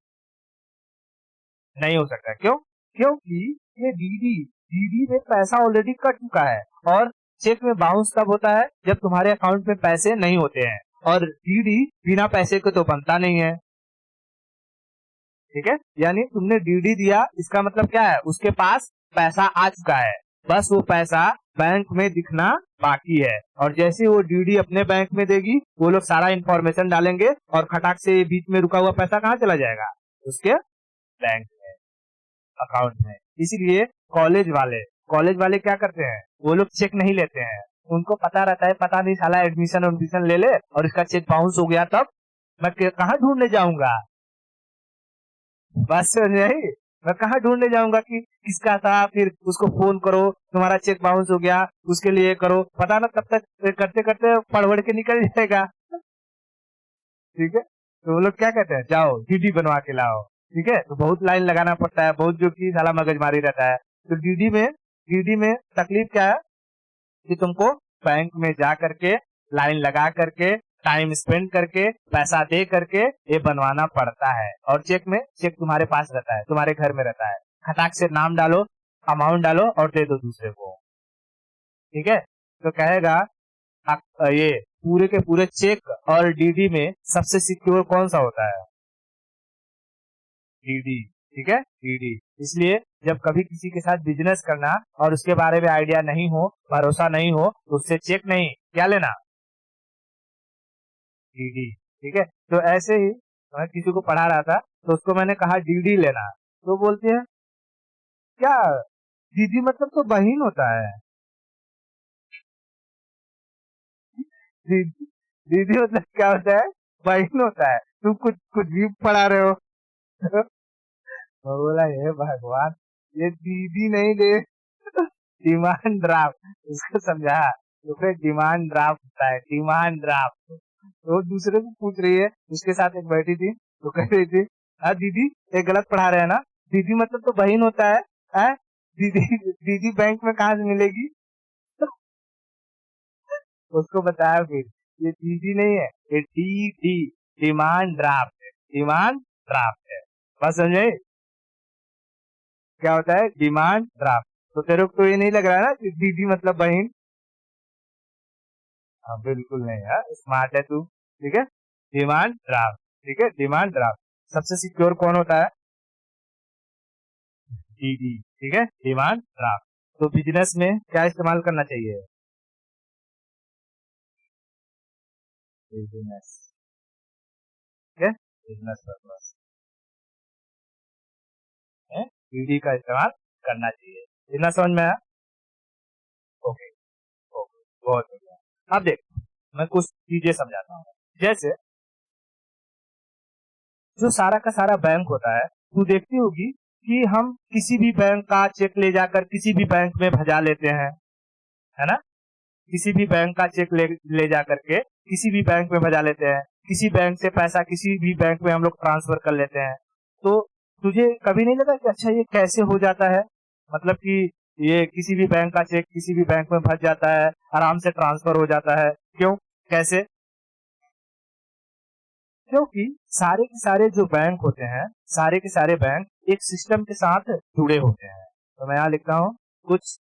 नहीं हो सकता। क्यों? क्योंकि ये डीडी डीडी में पैसा ऑलरेडी कट चुका है, और चेक में बाउंस तब होता है जब तुम्हारे अकाउंट में पैसे नहीं होते हैं, और डीडी बिना पैसे के तो बनता नहीं है, ठीक है। यानी तुमने डीडी दिया, इसका मतलब क्या है, उसके पास पैसा आ चुका है, बस वो पैसा बैंक में दिखना बाकी है। और जैसे वो डीडी अपने बैंक में देगी, वो लोग सारा इंफॉर्मेशन डालेंगे और खटाक से बीच में रुका हुआ पैसा कहाँ चला जाएगा? उसके बैंक में, अकाउंट में। इसीलिए कॉलेज वाले क्या करते हैं, वो लोग चेक नहीं लेते हैं, उनको पता रहता है, पता नहीं साला एडमिशन ले ले और इसका चेक बाउंस हो गया, तब मैं कहाँ ढूंढने जाऊंगा? बस नहीं, मैं कहाँ ढूंढने जाऊंगा कि किसका था, फिर उसको फोन करो, तुम्हारा चेक बाउंस हो गया, उसके लिए करो, पता ना कब तक करते करते पढ़ के निकल जाएगा, ठीक है। तो वो लोग क्या कहते हैं, जाओ डीडी बनवा के लाओ, ठीक है। तो बहुत लाइन लगाना पड़ता है, बहुत जो कि साला मगजमारी रहता है। तो डीडी में तकलीफ क्या है कि तुमको बैंक में जा करके लाइन लगा करके टाइम स्पेंड करके पैसा दे करके ये बनवाना पड़ता है, और चेक तुम्हारे पास रहता है, तुम्हारे घर में रहता है, खटाक से नाम डालो, अमाउंट डालो और दे दो दूसरे को, ठीक है। तो कहेगा ये पूरे के पूरे चेक और डीडी में सबसे सिक्योर कौन सा होता है? डीडी, ठीक है, डीडी। इसलिए जब कभी किसी के साथ बिजनेस करना और उसके बारे में आइडिया नहीं हो, भरोसा नहीं हो, तो उससे चेक नहीं, क्या लेना? डीडी, ठीक है। तो ऐसे ही मैं किसी को पढ़ा रहा था, तो उसको मैंने कहा डीडी लेना, तो बोलते हैं क्या दीदी मतलब तो बहन होता है, दीदी दीदी मतलब क्या होता है, बहन होता है, तुम कुछ कुछ भी पढ़ा रहे हो। मैं बोला हे भगवान, ये दीदी नहीं दे, डिमांड ड्राफ्ट, उसको समझा, तो फिर डिमांड ड्राफ्ट होता है, डिमांड ड्राफ्ट। तो दूसरे को पूछ रही है, उसके साथ एक बैठी थी, तो कह रही थी हाँ दीदी ये गलत पढ़ा रहे हैं ना, दीदी मतलब तो बहन होता है, दीदी दीदी बैंक में कहाँ से मिलेगी? उसको बताया फिर ये दीदी नहीं है, ये डी डिमांड ड्राफ्ट है, डिमांड ड्राफ्ट है, बस समझे क्या होता है डिमांड ड्राफ्ट। तो तेरे को तो ये नहीं लग रहा है ना कि दीदी मतलब बहन? हाँ बिल्कुल नहीं है, स्मार्ट है तू, ठीक है। डिमांड ड्राफ्ट, ठीक है, डिमांड ड्राफ्ट। सबसे सिक्योर कौन होता है? डीडी, ठीक है, डिमांड ड्राफ्ट। तो बिजनेस में क्या इस्तेमाल करना चाहिए? बिजनेस, ठीक है, बिजनेस पर्पस में डीडी का इस्तेमाल करना चाहिए। इतना समझ में आया? ओके, ओके, बहुत बढ़िया। अब देख मैं कुछ चीजें समझाता हूँ। जैसे जो सारा का सारा बैंक होता है, तू देखती होगी कि हम किसी भी बैंक का चेक ले जाकर किसी भी बैंक में भजा लेते हैं, है ना? किसी भी बैंक का चेक ले जा करके किसी भी बैंक में भजा लेते हैं, किसी बैंक से पैसा किसी भी बैंक में हम लोग ट्रांसफर कर लेते हैं। तो तुझे कभी नहीं लगा कि अच्छा ये कैसे हो जाता है, मतलब कि ये किसी भी बैंक का चेक किसी भी बैंक में फंस जाता है, आराम से ट्रांसफर हो जाता है, क्यों, कैसे? क्योंकि सारे के सारे जो बैंक होते हैं, सारे के सारे बैंक एक सिस्टम के साथ जुड़े होते हैं। तो मैं यहाँ लिखता हूँ कुछ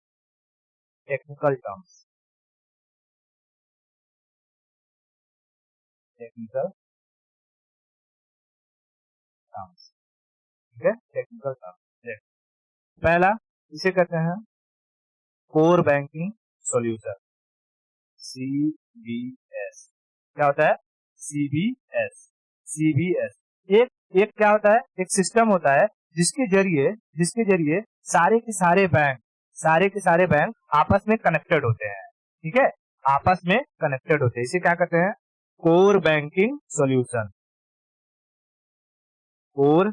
टेक्निकल टर्म्स, टेक्निकल टर्म्स, ठीक है, टेक्निकल टर्म्स। पहला इसे कहते हैं कोर बैंकिंग सॉल्यूशन, CBS। क्या होता है? CBS। CBS एक एक क्या होता है? एक सिस्टम होता है जिसके जरिए सारे के सारे बैंक आपस में कनेक्टेड होते हैं, ठीक है, आपस में कनेक्टेड होते हैं। इसे क्या कहते हैं? Core banking solution. Core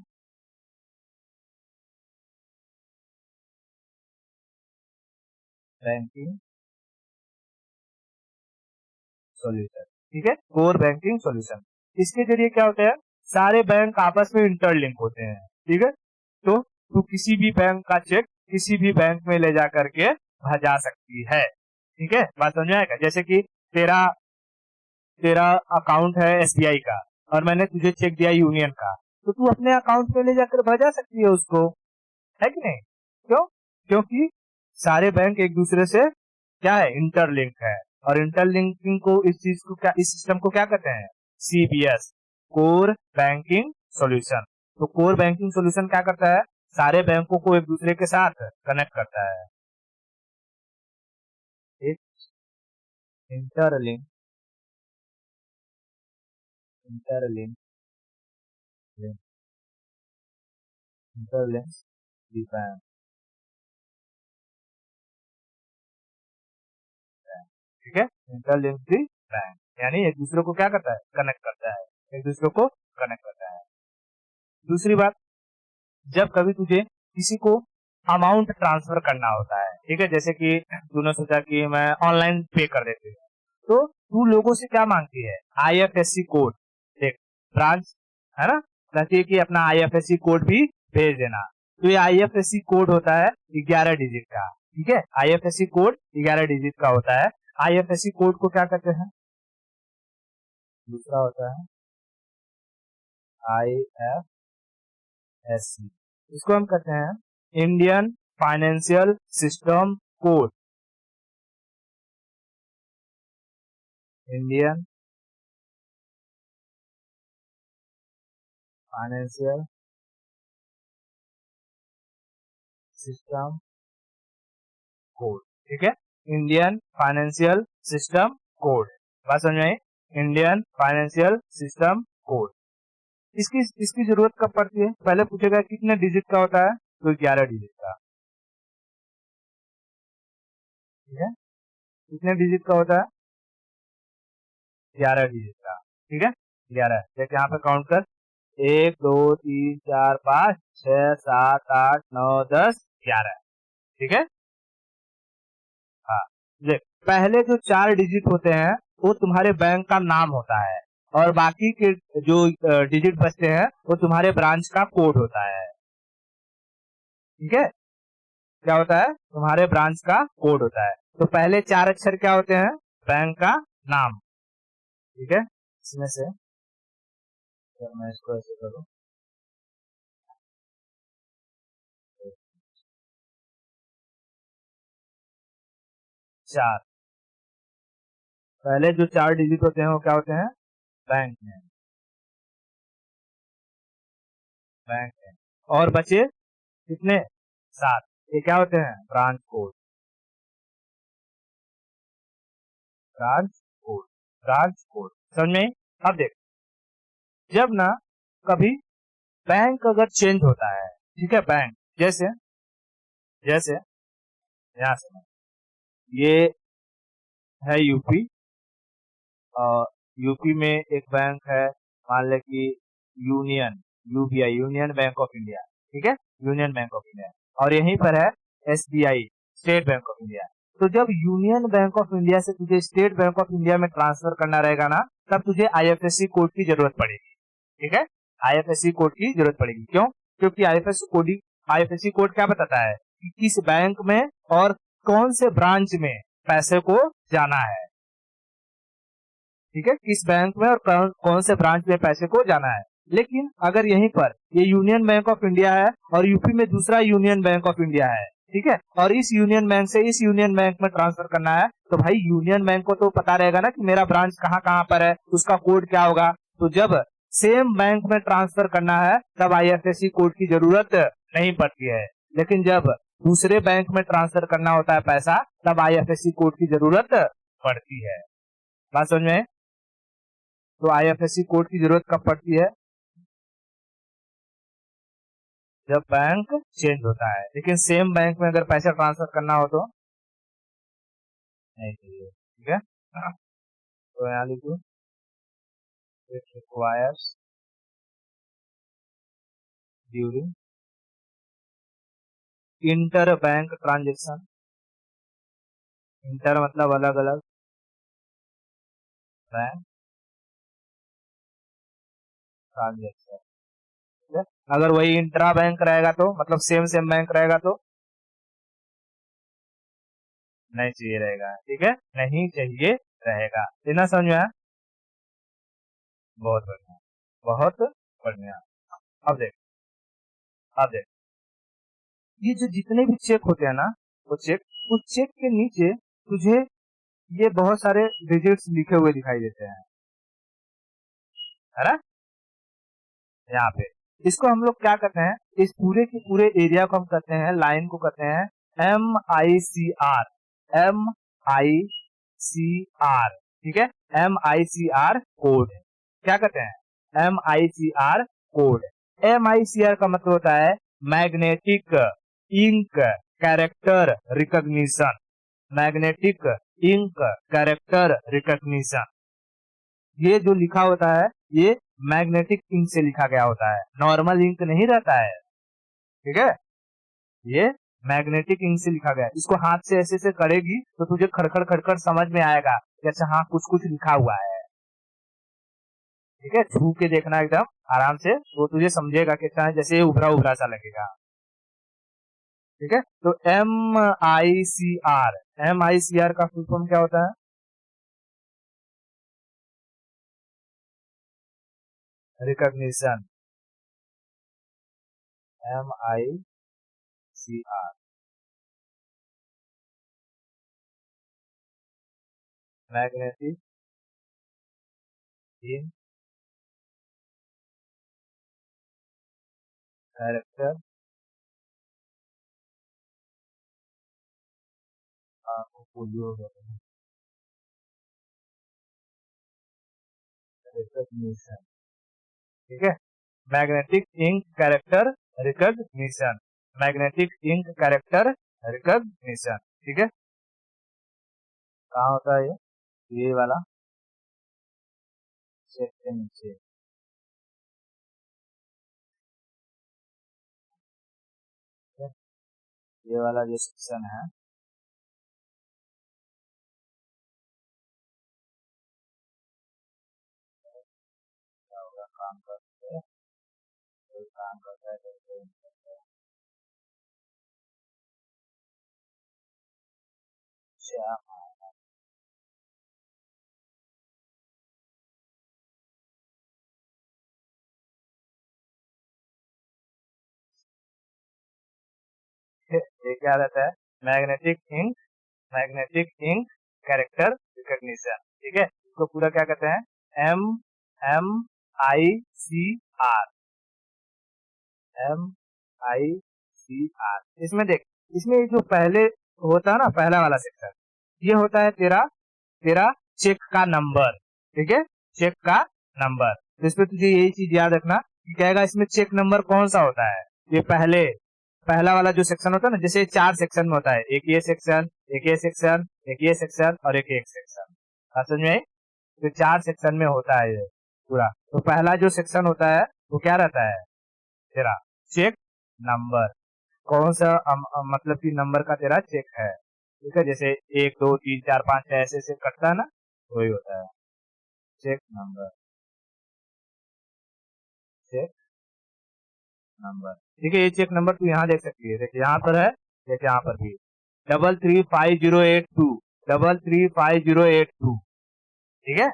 banking solution, ठीक है, कोर बैंकिंग सॉल्यूशन। इसके जरिए क्या होता है? सारे बैंक आपस में इंटरलिंक होते हैं, ठीक है। तो तू किसी भी बैंक का चेक किसी भी बैंक में ले जा करके भजा सकती है, ठीक है, बात समझ में आएगा? जैसे कि तेरा तेरा अकाउंट है SBI का और मैंने तुझे चेक दिया यूनियन का, तो तू अपने अकाउंट में ले जाकर भजा सकती है उसको, है कि नहीं? क्यों? क्योंकि सारे बैंक एक दूसरे से क्या है? इंटरलिंक है। और इंटरलिंकिंग को इस सिस्टम को क्या कहते हैं? CBS, core banking solution. तो कोर बैंकिंग सॉल्यूशन क्या करता है? सारे बैंकों को एक दूसरे के साथ कनेक्ट करता है। एक interlink interlink interlink the bank, ठीक है, इंटरलिंक द बैंक यानी एक दूसरे को क्या करता है? कनेक्ट करता है, एक दूसरे को कनेक्ट करता है। दूसरी बात, जब कभी तुझे किसी को अमाउंट ट्रांसफर करना होता है, ठीक है, जैसे कि तूने सोचा कि मैं ऑनलाइन पे कर देती हूँ, तो तू लोगों से क्या मांगती है? IFSC code. देख, ब्रांच है ना, कहती है कि अपना IFSC कोड भी भेज देना। तो ये IFSC कोड होता है 11 डिजिट का, ठीक है, IFSC कोड 11 डिजिट का होता है। IFSC कोड को क्या कहते हैं? दूसरा होता है IFSC, इसको हम कहते हैं Indian financial system code. Indian financial system code, ठीक है, इंडियन फाइनेंशियल सिस्टम कोड। बात समझ में आई? Indian financial system code. इसकी इसकी जरूरत कब पड़ती है? पहले पूछेगा कितने डिजिट का होता है, तो 11 डिजिट का, ठीक है, कितने डिजिट का होता है? 11 डिजिट का, ठीक है, 11। देखिए यहाँ पे काउंट कर, 1 2 3 4 5 6 7 8 9 10 11, ठीक है। हाँ, देख, पहले जो 4 डिजिट होते हैं वो तुम्हारे बैंक का नाम होता है और बाकी के जो डिजिट बचते हैं वो तुम्हारे ब्रांच का कोड होता है, ठीक है, क्या होता है? तुम्हारे ब्रांच का कोड होता है। तो पहले 4 अक्षर क्या होते हैं? बैंक का नाम, ठीक है। इसमें से अगर मैं इसको ऐसे करूं, 4, पहले जो 4 डिजिट होते हैं वो क्या होते हैं? बैंक में, बैंक में। और बचे कितने? 7, ये क्या होते हैं? Branch code, branch code, branch code, समझ में? अब देख, जब ना कभी बैंक अगर चेंज होता है, ठीक है, बैंक जैसे जैसे यहाँ से ये है यूपी और यूपी में एक बैंक है, मान ले कि union, UBI, union bank of India, ठीक है, यूनियन बैंक ऑफ इंडिया। और यहीं पर है SBI, state bank of India. तो जब यूनियन बैंक ऑफ इंडिया से तुझे स्टेट बैंक ऑफ इंडिया में ट्रांसफर करना रहेगा ना, तब तुझे IFSC कोड की जरूरत पड़ेगी, ठीक है, IFSC कोड की जरूरत पड़ेगी। क्यों? क्योंकि आईएफएससी कोड क्या बताता है कि किस बैंक में और कौन से ब्रांच में पैसे को जाना है। ठीक है, किस बैंक में और कौन से ब्रांच में पैसे को जाना है। लेकिन अगर यहीं पर ये यूनियन बैंक ऑफ इंडिया है और यूपी में दूसरा यूनियन बैंक ऑफ इंडिया है, ठीक है, और इस यूनियन बैंक से इस यूनियन बैंक में ट्रांसफर करना है, तो भाई यूनियन बैंक को तो पता रहेगा ना कि मेरा ब्रांच कहाँ कहाँ पर है, उसका कोड क्या होगा। तो जब सेम बैंक में ट्रांसफर करना है तब आईएफएससी कोड की जरूरत नहीं पड़ती है, लेकिन जब दूसरे बैंक में ट्रांसफर करना होता है पैसा तब आईएफएससी कोड की जरूरत पड़ती है। बात समझ में? तो आईएफएससी कोड की जरूरत कब पड़ती है? जब बैंक चेंज होता है, लेकिन सेम बैंक में अगर पैसा ट्रांसफर करना हो तो नहीं चाहिए। ठीक है, तो यहाँ लिखो it requires during inter bank transaction. Inter मतलब अलग अलग, बैंक ट्रांजेक्शन। ठीक है, अगर वही इंट्रा बैंक रहेगा तो मतलब सेम सेम बैंक रहेगा तो नहीं चाहिए रहेगा। ठीक है, नहीं चाहिए रहेगा। इतना समझ में आया? बहुत बढ़िया, बहुत बढ़िया। अब देख, अब देख, ये जो जितने भी चेक होते हैं ना, वो चेक, उस चेक के नीचे तुझे ये बहुत सारे डिजिट्स लिखे हुए दिखाई देते हैं, है ना, यहाँ पे। इसको हम लोग क्या करते हैं, इस पूरे के पूरे एरिया को हम कहते हैं, लाइन को कहते हैं MICR। MICR, ठीक है, MICR कोड। क्या कहते हैं? MICR code. MICR का मतलब होता है magnetic ink character recognition. Magnetic ink character recognition. ये जो लिखा होता है ये मैग्नेटिक इंक से लिखा गया होता है, नॉर्मल इंक नहीं रहता है। ठीक है, ये मैग्नेटिक इंक से लिखा गया है। इसको हाथ से ऐसे से करेगी तो तुझे खड़खड़ खड़खड़ समझ में आएगा जैसे हाँ कुछ कुछ लिखा हुआ है। ठीक है, छू के देखना एकदम आराम से, वो तुझे समझेगा कि जैसे उभरा उभरा सा लगेगा। ठीक है, तो MICR का फुल फॉर्म क्या होता है? Recognition. MICR magnetic ink character recognition. ठीक है, magnetic ink character recognition. Magnetic ink character recognition. ठीक है, कहाँ होता है ये वाला चेक के नीचे। ये वाला जो सेक्शन है, क्या होगा, काम करते हैं, कोई काम करता है तो कोई नहीं करता है। अच्छा, ये क्या रहता है? Magnetic ink, magnetic ink character recognition. ठीक है, इसको पूरा क्या कहते हैं? MICR। MICR। इसमें देख, इसमें जो पहले होता है ना, पहला वाला सेक्शन, ये होता है तेरा तेरा चेक का नंबर। ठीक है, चेक का नंबर। तो इसमें तुझे यही चीज याद रखना कि कहेगा इसमें चेक नंबर कौन सा होता है। ये पहला वाला जो सेक्शन होता है ना, जैसे 4 सेक्शन में होता है, एक ये सेक्शन, एक ये सेक्शन, एक ये सेक्शन और एक सेक्शन। समझ में आई? तो 4 सेक्शन में होता है ये पूरा। तो पहला जो सेक्शन होता है वो क्या रहता है? तेरा चेक नंबर। कौन सा मतलब कि नंबर का तेरा चेक है। ठीक है, जैसे 1 2 3 4 5 ऐसे ऐसे कटता है ना, वही होता है चेक नंबर। Check number. ठीक है, ये चेक नंबर तू यहाँ देख सकती है, देखिए यहाँ पर है, देखिए यहाँ पर भी 335082, 335082। ठीक है,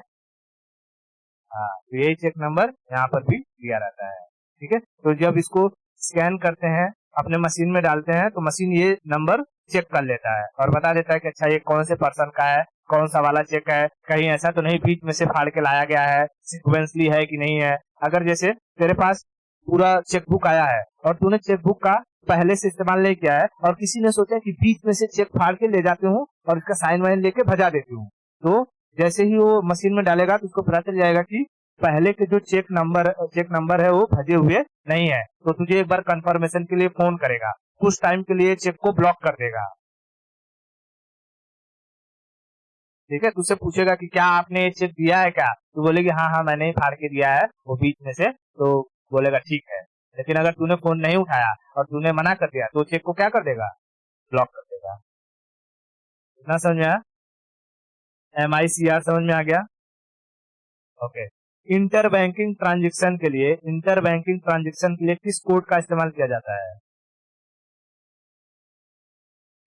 हाँ, तो यही चेक नंबर यहाँ पर भी दिया रहता है। ठीक है, तो जब इसको स्कैन करते हैं, अपने मशीन में डालते हैं, तो मशीन ये नंबर चेक कर लेता है और बता देता है कि अच्छा ये कौन से पर्सन का है, कौन सा वाला चेक है, कहीं ऐसा तो नहीं बीच में से फाड़ के लाया गया है, सिक्वेंसली है कि नहीं है। अगर जैसे तेरे पास पूरा चेकबुक आया है और तूने चेकबुक का पहले से इस्तेमाल नहीं किया है और किसी ने सोचा कि बीच में से चेक फाड़ के ले जाते हूँ और इसका साइन वाइन लेके भजा देती हूँ, तो जैसे ही वो मशीन में डालेगा तो उसको पता चल जाएगा कि पहले के जो चेक नंबर है वो भजे हुए नहीं है, तो तुझे एक बार कंफर्मेशन के लिए फोन करेगा, कुछ टाइम के लिए चेक को ब्लॉक कर देगा। ठीक है, तुझसे पूछेगा कि क्या आपने ये चेक दिया है क्या, तो बोलेगी हाँ हाँ मैंने ही फाड़ के दिया है वो बीच में से, तो बोलेगा ठीक है। लेकिन अगर तूने फोन नहीं उठाया और तूने मना कर दिया तो चेक को क्या कर देगा, ब्लॉक कर देगा। इतना समझ में आया? MICR समझ में आ गया? ओके। इंटर बैंकिंग ट्रांजेक्शन के लिए किस कोड का इस्तेमाल किया जाता है?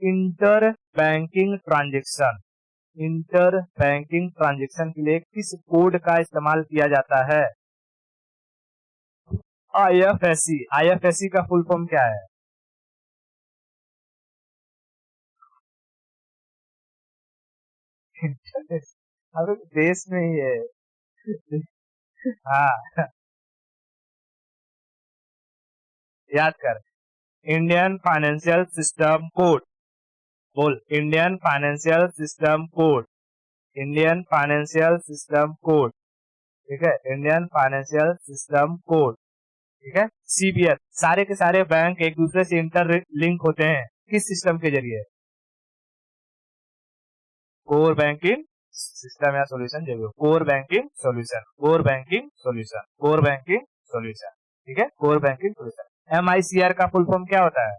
Inter banking transaction, inter banking transaction के लिए किस कोड का इस्तेमाल किया जाता है? IFSC। IFSC का फुल फॉर्म क्या है? अरे देश में ही है। हाँ, याद कर, इंडियन फाइनेंशियल सिस्टम कोड। बोल, Indian financial system code, Indian financial system code. ठीक है, इंडियन फाइनेंशियल सिस्टम कोड। ठीक है, CBS। सारे के सारे बैंक एक दूसरे से इंटर लिंक होते हैं किस सिस्टम के जरिए? कोर बैंकिंग सिस्टम या सॉल्यूशन, जो भी हो, core banking solution, core banking solution, core banking solution. ठीक है, कोर बैंकिंग सॉल्यूशन। MICR का फुल फॉर्म क्या होता है?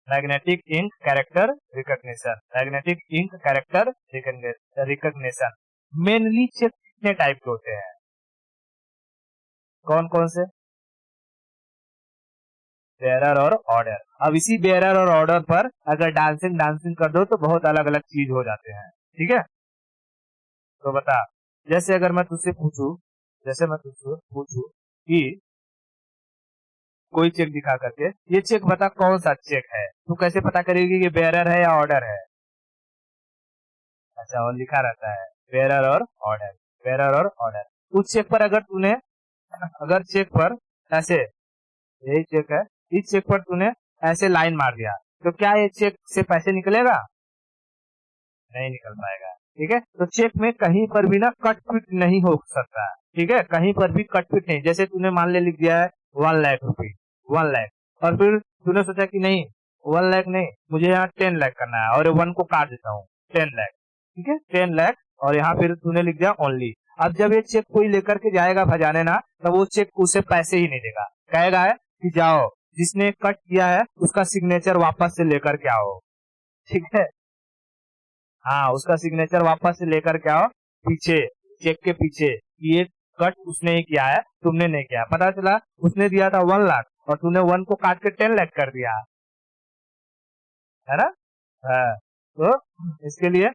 Magnetic ink character recognition, magnetic ink character recognition. Mainly cheque कितने टाइप के होते हैं, कौन कौन से? बेयरर और ऑर्डर। अब इसी बेयरर और ऑर्डर पर अगर डांसिंग डांसिंग कर दो तो बहुत अलग अलग चीज हो जाते हैं। ठीक है, तो बता, जैसे अगर मैं तुझसे पूछूं, जैसे मैं तुझसे पूछूं कि कोई चेक दिखा करके ये चेक बता कौन सा चेक है, तू कैसे पता करेगी कि बेयरर है या ऑर्डर है? अच्छा, और लिखा रहता है बेयरर और ऑर्डर, बेयरर और ऑर्डर। उस चेक पर अगर तूने, अगर चेक पर ऐसे, यही चेक है, इस चेक पर तूने ऐसे लाइन मार दिया तो क्या ये चेक से पैसे निकलेगा? नहीं निकल पाएगा। ठीक है, तो चेक में कहीं पर भी ना कट पिट नहीं हो सकता। ठीक है, कहीं पर भी कट पिट नहीं। जैसे तूने मान ले लिख दिया है 1 लाख रुपी, 1 लाख, और फिर तूने सोचा कि नहीं 1 लाख नहीं, मुझे यहाँ 10 लाख करना है और 1 को काट देता हूँ, 10 लाख। ठीक है, 10 लाख, और यहाँ फिर तूने लिख दिया ओनली। अब जब ये चेक कोई लेकर के जाएगा भजाने ना, तो वो चेक उसे पैसे ही नहीं देगा, कहेगा है कि जाओ जिसने कट किया है उसका सिग्नेचर वापस से लेकर के आओ। ठीक है, हाँ, उसका सिग्नेचर वापस से लेकर के आओ पीछे, चेक के पीछे, कि ये कट उसने ही किया है, तुमने नहीं किया। पता चला उसने दिया था 1 लाख और तूने 1 को काट के 10 लाख कर दिया, है ना? हाँ, तो इसके लिए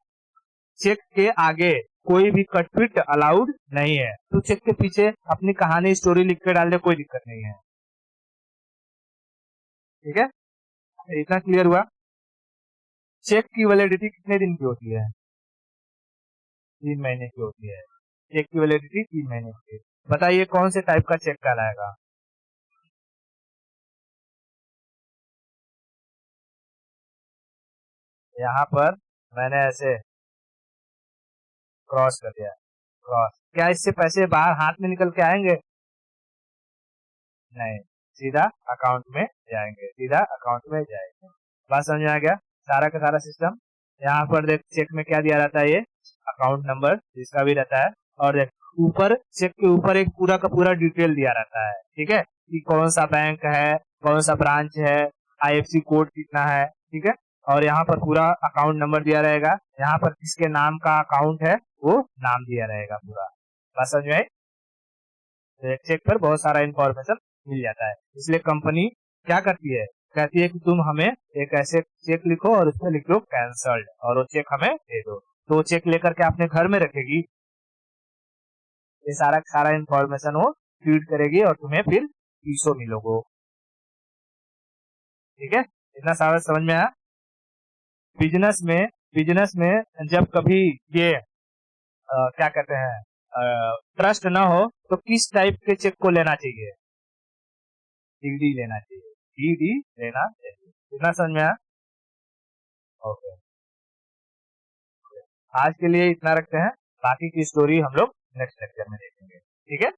चेक के आगे कोई भी कटपिट अलाउड नहीं है। तो चेक के पीछे अपनी कहानी स्टोरी लिख के डाल दे, कोई दिक्कत नहीं है। ठीक है, इतना क्लियर हुआ? चेक की वैलिडिटी कितने दिन की होती है? 3 महीने की होती है। चेक की वैलिडिटी 3 महीने की है। बताइए कौन से टाइप का चेक कहलाएगा? यहाँ पर मैंने ऐसे क्रॉस कर दिया, क्रॉस, क्या इससे पैसे बाहर हाथ में निकल के आएंगे? नहीं, सीधा अकाउंट में जाएंगे, सीधा अकाउंट में जाएंगे। बात समझ में आ गया? सारा का सारा सिस्टम। यहाँ पर देख चेक में क्या दिया रहता है, ये अकाउंट नंबर जिसका भी रहता है, और देख ऊपर चेक के ऊपर एक पूरा का पूरा डिटेल दिया रहता है। ठीक है, कि कौन सा बैंक है, कौन सा ब्रांच है, IFSC कोड कितना है। ठीक है, और यहाँ पर पूरा अकाउंट नंबर दिया रहेगा, यहाँ पर किसके नाम का अकाउंट है वो नाम दिया रहेगा पूरा। बात समझ में आई? तो एक चेक पर बहुत सारा इंफॉर्मेशन मिल जाता है, इसलिए कंपनी क्या करती है, कहती है कि तुम हमें एक ऐसे चेक लिखो और उसमें लिख दो कैंसल्ड, और वो चेक हमें दे दो। तो वो चेक लेकर के अपने घर में रखेगी, ये सारा सारा इंफॉर्मेशन वो फीड करेगी और तुम्हें फिर फीसो मिलोगो। ठीक है, इतना सारा समझ में आया? बिजनेस में जब कभी ये क्या कहते हैं ट्रस्ट ना हो तो किस टाइप के चेक को लेना चाहिए? डीडी लेना चाहिए, डीडी लेना चाहिए। इतना समझ में आया? ओके, आज के लिए इतना रखते हैं, बाकी की स्टोरी हम लोग नेक्स्ट लेक्चर में देखेंगे। ठीक है।